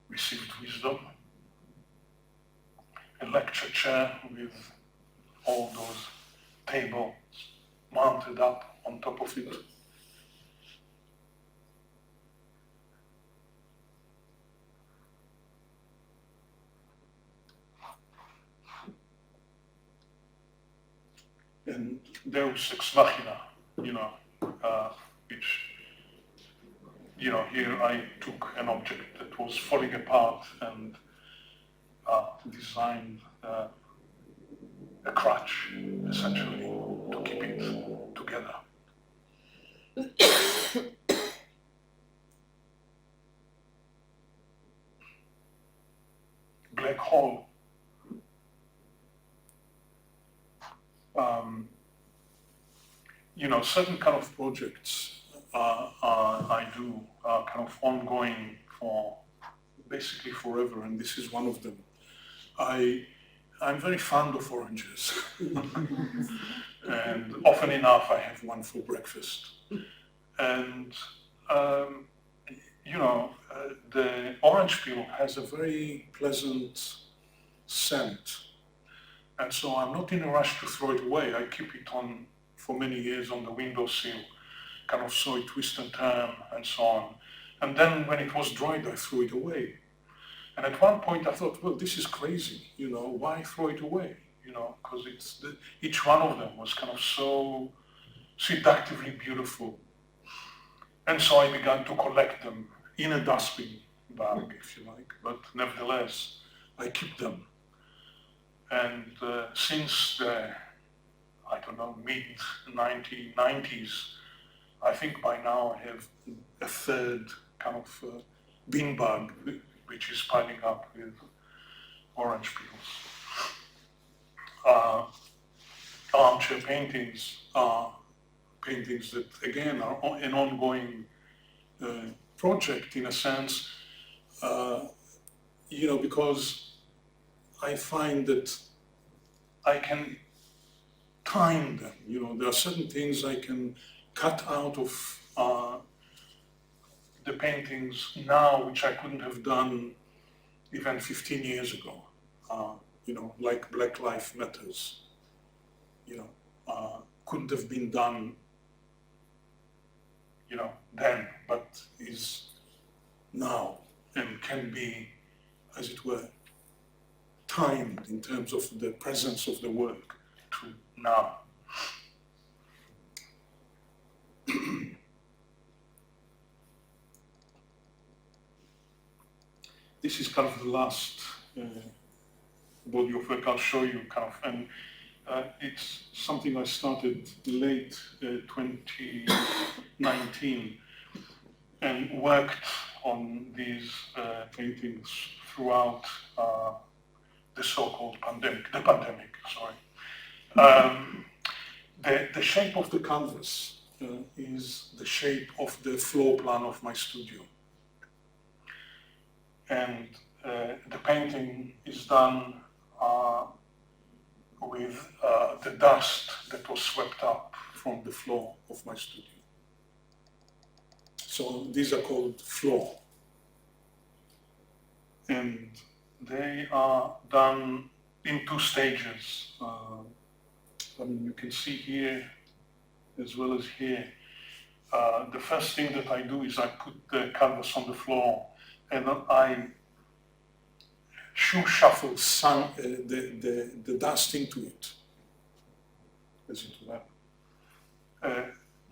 Received wisdom lecture chair with all those tables mounted up on top of it. And Deus ex machina, which, here I took an object that was falling apart and designed a crutch, essentially, to keep it together. Black hole. Certain kind of projects I do are kind of ongoing for basically forever, and this is one of them. I'm very fond of oranges, and often enough I have one for breakfast. And the orange peel has a very pleasant scent, and so I'm not in a rush to throw it away. I keep it on for many years on the windowsill, kind of saw it twist and turn and so on. And then when it was dried, I threw it away. And at one point I thought, well, this is crazy, why throw it away? Because each one of them was kind of so seductively beautiful. And so I began to collect them in a dustbin bag, if you like, but nevertheless, I keep them. And since the, mid-1990s, I think by now I have a third kind of bin bag, which is piling up with orange peels. Armchair paintings are paintings that, again, are an ongoing project in a sense, because I find that I can time them. There are certain things I can cut out of the paintings now, which I couldn't have done even 15 years ago. Like Black Lives Matters, couldn't have been done, then, but is now and can be, as it were, timed in terms of the presence of the work to now. This is kind of the last body of work I'll show you, and it's something I started late 2019 and worked on these paintings throughout the so-called pandemic, The shape of the canvas is the shape of the floor plan of my studio. And the painting is done with the dust that was swept up from the floor of my studio. So these are called floor. And they are done in 2 stages. You can see here as well as here. The first thing that I do is I put the canvas on the floor and I shoe shuffle the dust into it, as it were.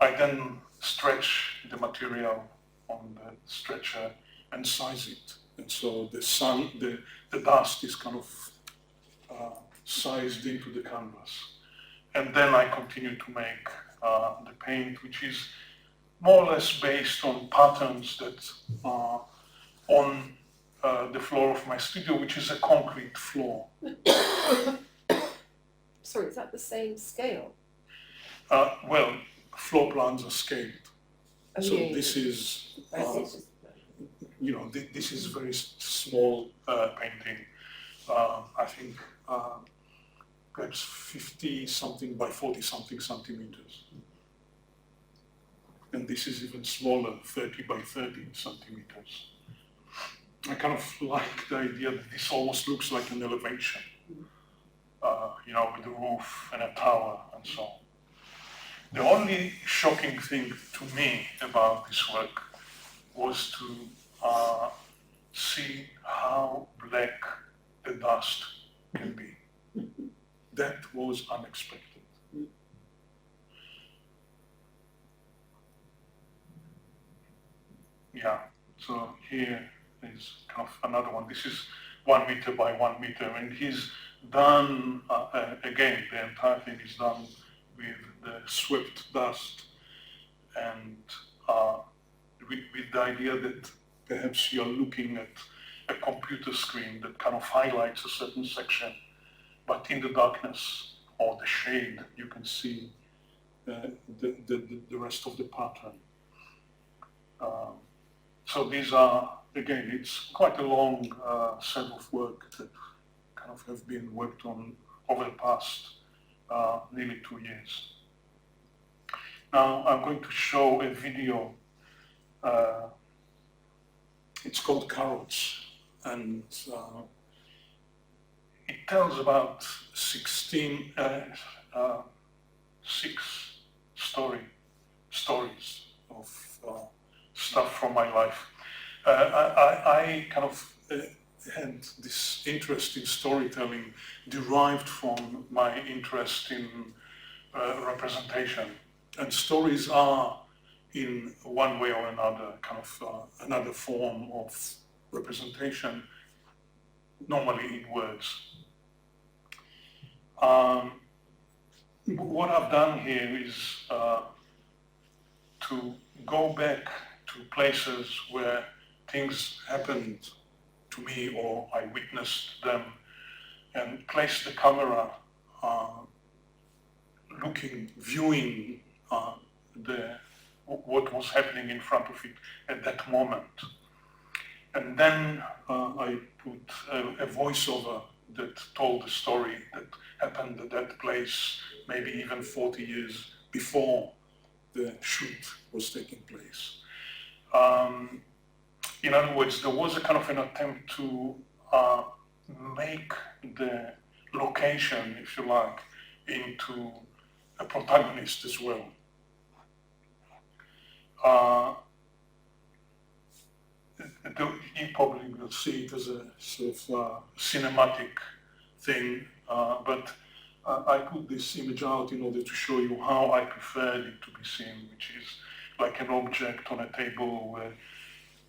I then stretch the material on the stretcher and size it. And so the dust is kind of sized into the canvas. And then I continue to make the paint, which is more or less based on patterns that are on the floor of my studio, which is a concrete floor. Sorry, is that the same scale? Well, floor plans are scaled. So yeah. this is, this is very small painting. I think perhaps 50 something by 40 something centimeters. And this is even smaller, 30 by 30 centimeters. I kind of like the idea that this almost looks like an elevation. with the roof and a tower and so on. The only shocking thing to me about this work was to see how black the dust can be. That was unexpected. Yeah, so here is kind of another one. This is 1 meter by 1 meter, and he's done, again, the entire thing is done with the swept dust and with the idea that perhaps you're looking at a computer screen that kind of highlights a certain section, but in the darkness or the shade, you can see the rest of the pattern. So these are, again, it's quite a long set of work that kind of have been worked on over the past nearly 2 years. Now I'm going to show a video. It's called Carrots, and it tells about 6 stories of stuff from my life. I kind of had this interest in storytelling derived from my interest in representation. And stories are, in one way or another, kind of another form of representation, normally in words. What I've done here is to go back to places where things happened to me or I witnessed them, and place the camera viewing what was happening in front of it at that moment. And then I put a voiceover that told the story that happened at that place, maybe even 40 years before the shoot was taking place. In other words, there was a kind of an attempt to make the location, if you like, into a protagonist as well. You probably will see it as a sort of cinematic thing, but I put this image out in order to show you how I preferred it to be seen, which is like an object on a table where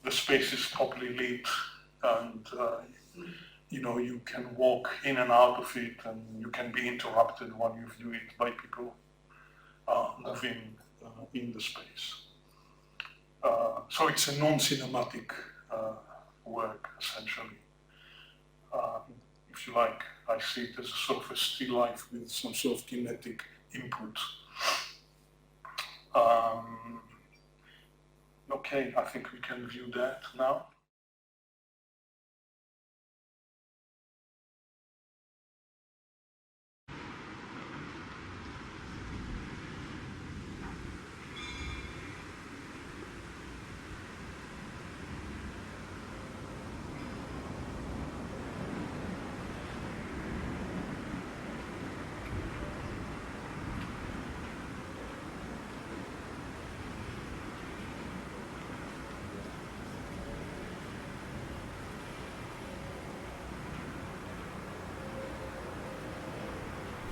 the space is properly lit, and you can walk in and out of it, and you can be interrupted when you view it by people moving in the space. So it's a non-cinematic work, essentially. If you like, I see it as a sort of a still life with some sort of kinetic input. Okay, I think we can view that now.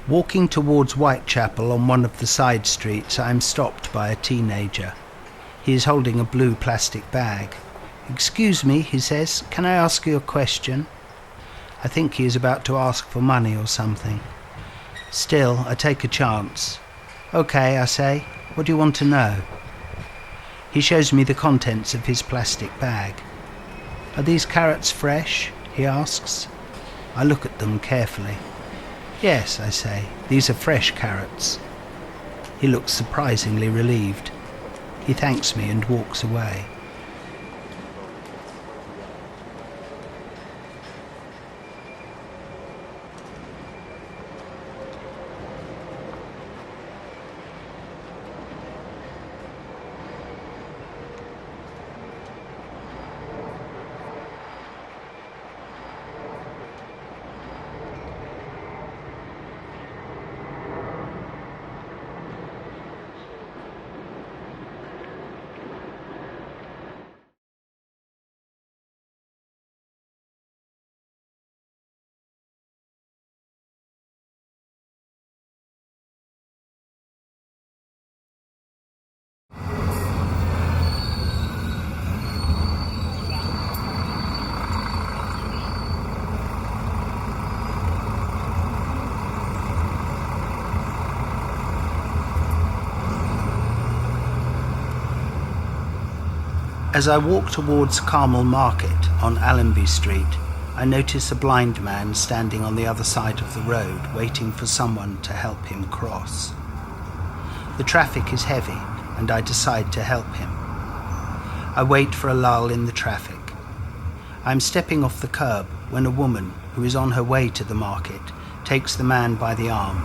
Walking towards Whitechapel on one of the side streets, I am stopped by a teenager. He is holding a blue plastic bag. "Excuse me," he says, "can I ask you a question?" I think he is about to ask for money or something. Still, I take a chance. "Okay," I say, "what do you want to know?" He shows me the contents of his plastic bag. "Are these carrots fresh?" he asks. I look at them carefully. "Yes," I say, "these are fresh carrots." He looks surprisingly relieved. He thanks me and walks away. As I walk towards Carmel Market on Allenby Street, I notice a blind man standing on the other side of the road, waiting for someone to help him cross. The traffic is heavy, and I decide to help him. I wait for a lull in the traffic. I am stepping off the curb when a woman, who is on her way to the market, takes the man by the arm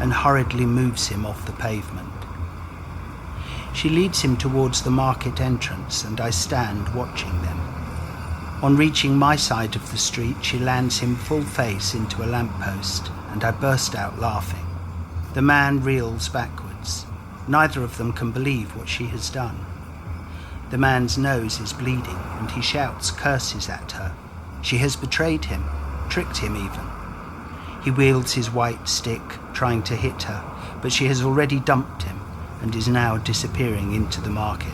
and hurriedly moves him off the pavement. She leads him towards the market entrance, and I stand watching them. On reaching my side of the street, she lands him full face into a lamppost, and I burst out laughing. The man reels backwards. Neither of them can believe what she has done. The man's nose is bleeding, and he shouts curses at her. She has betrayed him, tricked him even. He wields his white stick, trying to hit her, but she has already dumped him and is now disappearing into the market.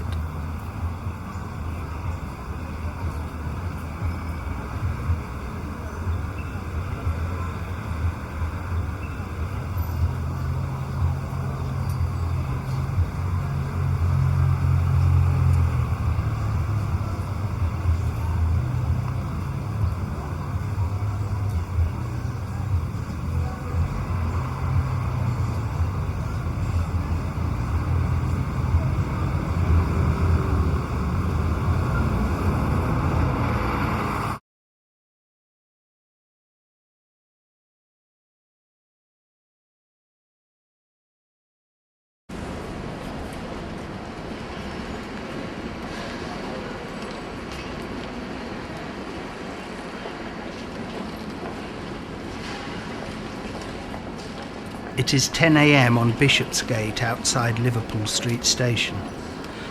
It is 10 a.m. on Bishopsgate outside Liverpool Street Station.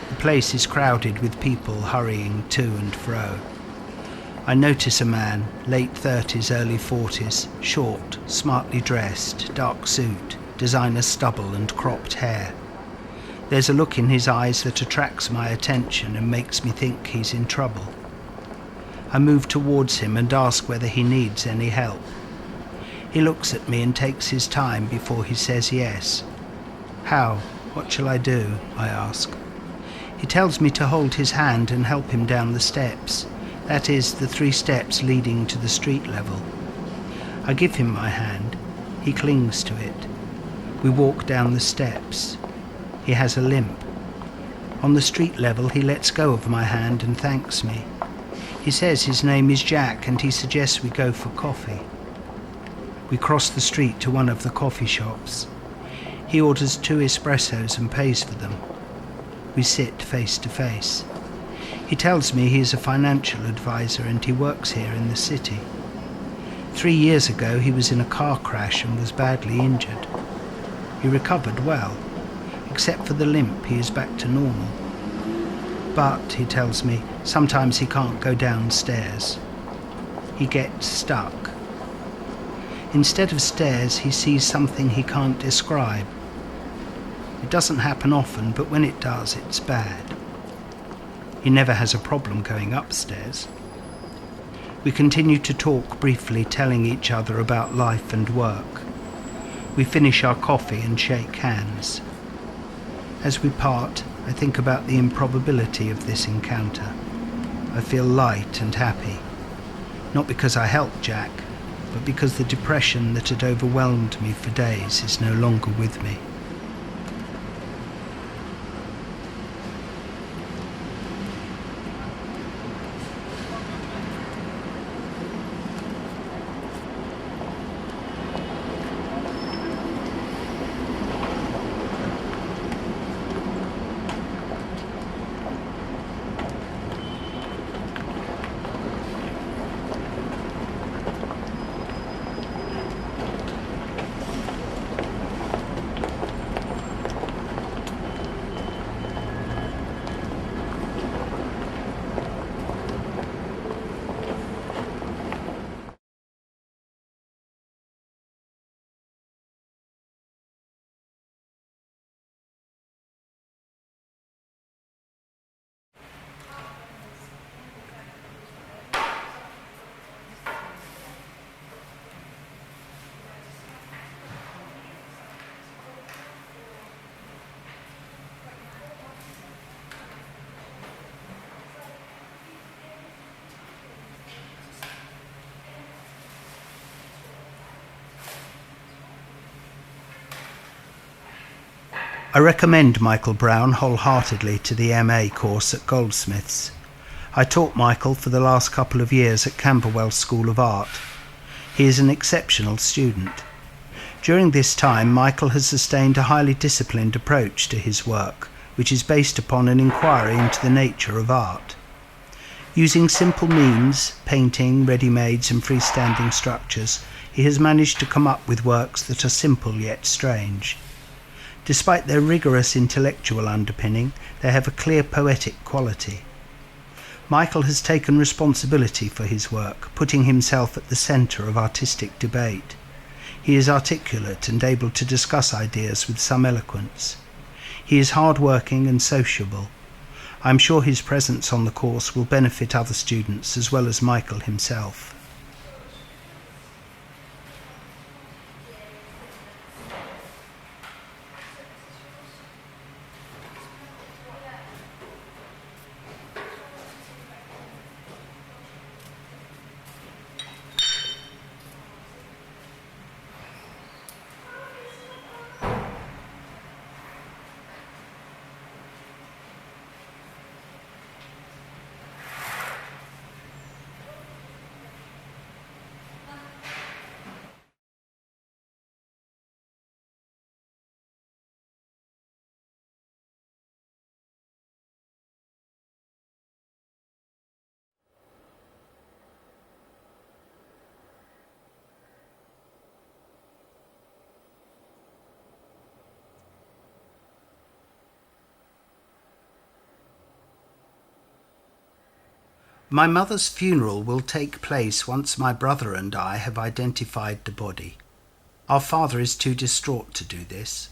The place is crowded with people hurrying to and fro. I notice a man, late 30s, early 40s, short, smartly dressed, dark suit, designer stubble and cropped hair. There's a look in his eyes that attracts my attention and makes me think he's in trouble. I move towards him and ask whether he needs any help. He looks at me and takes his time before he says yes. How? What shall I do? I ask. He tells me to hold his hand and help him down the steps. That is, the 3 steps leading to the street level. I give him my hand. He clings to it. We walk down the steps. He has a limp. On the street level, he lets go of my hand and thanks me. He says his name is Jack and he suggests we go for coffee. We cross the street to one of the coffee shops. He orders 2 espressos and pays for them. We sit face to face. He tells me he is a financial advisor and he works here in the city. 3 years ago he was in a car crash and was badly injured. He recovered well. Except for the limp, he is back to normal. But, he tells me, sometimes he can't go downstairs. He gets stuck. Instead of stairs, he sees something he can't describe. It doesn't happen often, but when it does, it's bad. He never has a problem going upstairs. We continue to talk briefly, telling each other about life and work. We finish our coffee and shake hands. As we part, I think about the improbability of this encounter. I feel light and happy. Not because I helped Jack, but because the depression that had overwhelmed me for days is no longer with me. I recommend Michael Brown wholeheartedly to the MA course at Goldsmiths. I taught Michael for the last couple of years at Camberwell School of Art. He is an exceptional student. During this time, Michael has sustained a highly disciplined approach to his work, which is based upon an inquiry into the nature of art. Using simple means, painting, ready-mades and freestanding structures, he has managed to come up with works that are simple yet strange. Despite their rigorous intellectual underpinning, they have a clear poetic quality. Michael has taken responsibility for his work, putting himself at the centre of artistic debate. He is articulate and able to discuss ideas with some eloquence. He is hard-working and sociable. I am sure his presence on the course will benefit other students as well as Michael himself. My mother's funeral will take place once my brother and I have identified the body. Our father is too distraught to do this.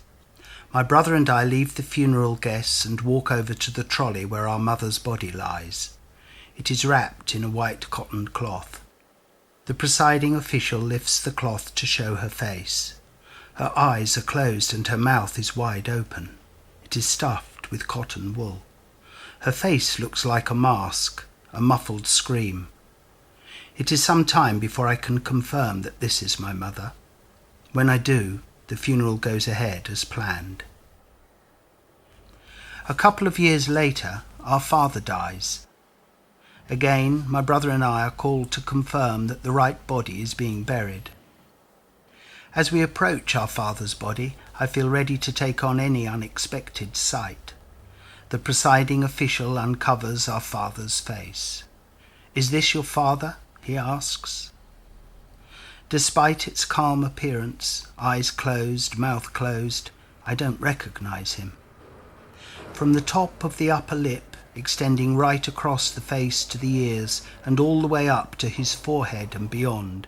My brother and I leave the funeral guests and walk over to the trolley where our mother's body lies. It is wrapped in a white cotton cloth. The presiding official lifts the cloth to show her face. Her eyes are closed and her mouth is wide open. It is stuffed with cotton wool. Her face looks like a mask, a muffled scream. It is some time before I can confirm that this is my mother. When I do, the funeral goes ahead as planned. A couple of years later, our father dies. Again, my brother and I are called to confirm that the right body is being buried. As we approach our father's body, I feel ready to take on any unexpected sight. The presiding official uncovers our father's face. "Is this your father?" he asks. Despite its calm appearance, eyes closed, mouth closed, I don't recognize him. From the top of the upper lip, extending right across the face to the ears and all the way up to his forehead and beyond,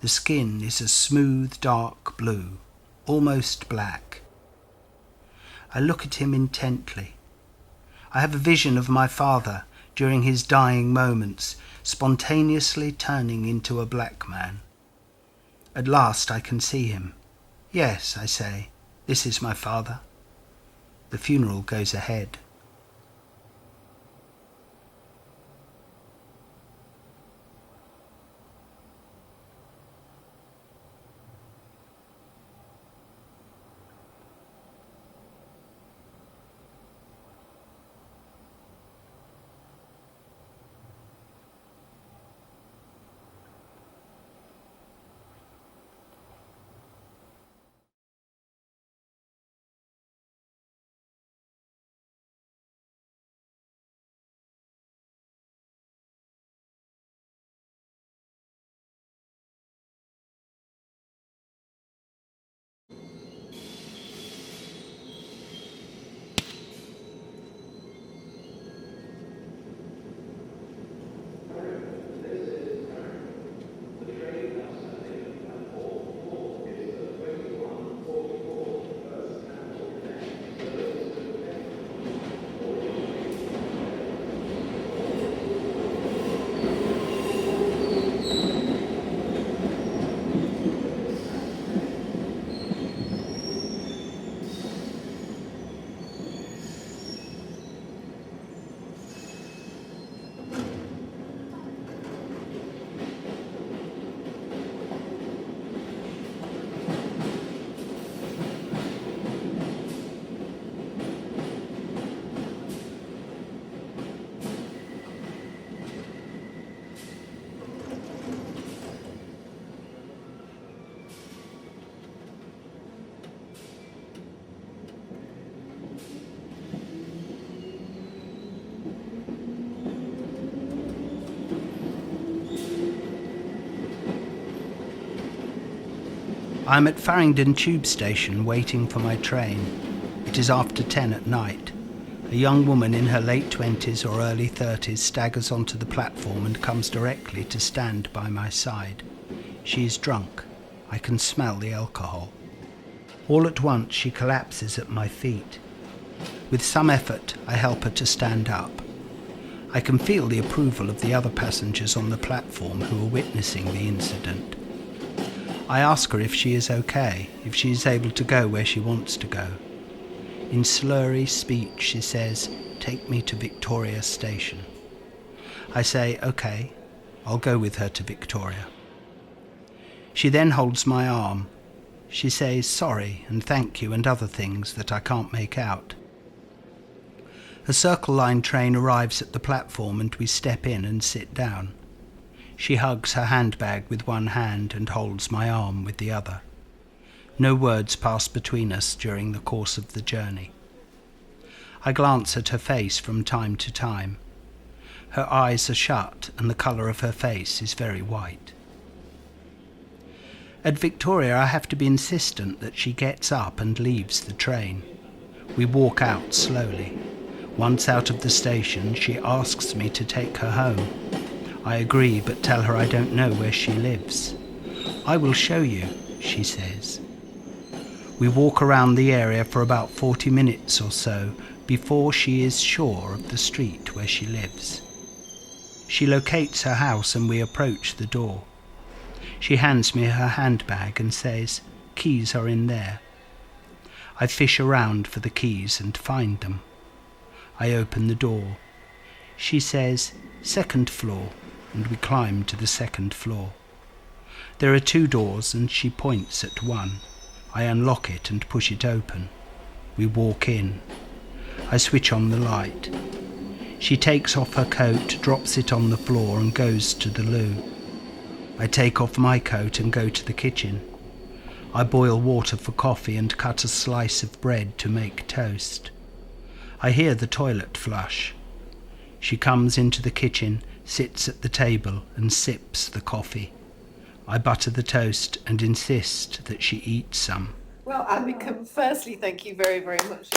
the skin is a smooth dark blue, almost black. I look at him intently. I have a vision of my father during his dying moments, spontaneously turning into a black man. At last I can see him. "Yes," I say, "this is my father." The funeral goes ahead. I'm at Farringdon Tube Station waiting for my train. It is after 10 at night. A young woman in her late 20s or early 30s staggers onto the platform and comes directly to stand by my side. She is drunk. I can smell the alcohol. All at once she collapses at my feet. With some effort, I help her to stand up. I can feel the approval of the other passengers on the platform who are witnessing the incident. I ask her if she is okay, if she is able to go where she wants to go. In slurry speech, she says, "Take me to Victoria Station." I say, "Okay, I'll go with her to Victoria." She then holds my arm. She says sorry and thank you and other things that I can't make out. A Circle Line train arrives at the platform and we step in and sit down. She hugs her handbag with one hand and holds my arm with the other. No words pass between us during the course of the journey. I glance at her face from time to time. Her eyes are shut and the colour of her face is very white. At Victoria, I have to be insistent that she gets up and leaves the train. We walk out slowly. Once out of the station, she asks me to take her home. I agree, but tell her I don't know where she lives. "I will show you," she says. We walk around the area for about 40 minutes or so before she is sure of the street where she lives. She locates her house and we approach the door. She hands me her handbag and says, "Keys are in there." I fish around for the keys and find them. I open the door. She says, "Second floor," and we climb to the second floor. There are 2 doors and she points at one. I unlock it and push it open. We walk in. I switch on the light. She takes off her coat, drops it on the floor and goes to the loo. I take off my coat and go to the kitchen. I boil water for coffee and cut a slice of bread to make toast. I hear the toilet flush. She comes into the kitchen, sits at the table and sips the coffee. I butter the toast and insist that she eat some. Well, Amikam, firstly, thank you very, very much.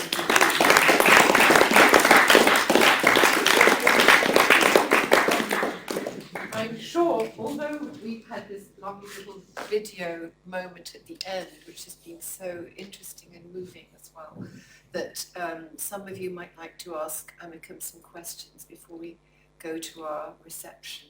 I'm sure, although we've had this lovely little video moment at the end, which has been so interesting and moving as well, that some of you might like to ask Amikam some questions before we go to our reception.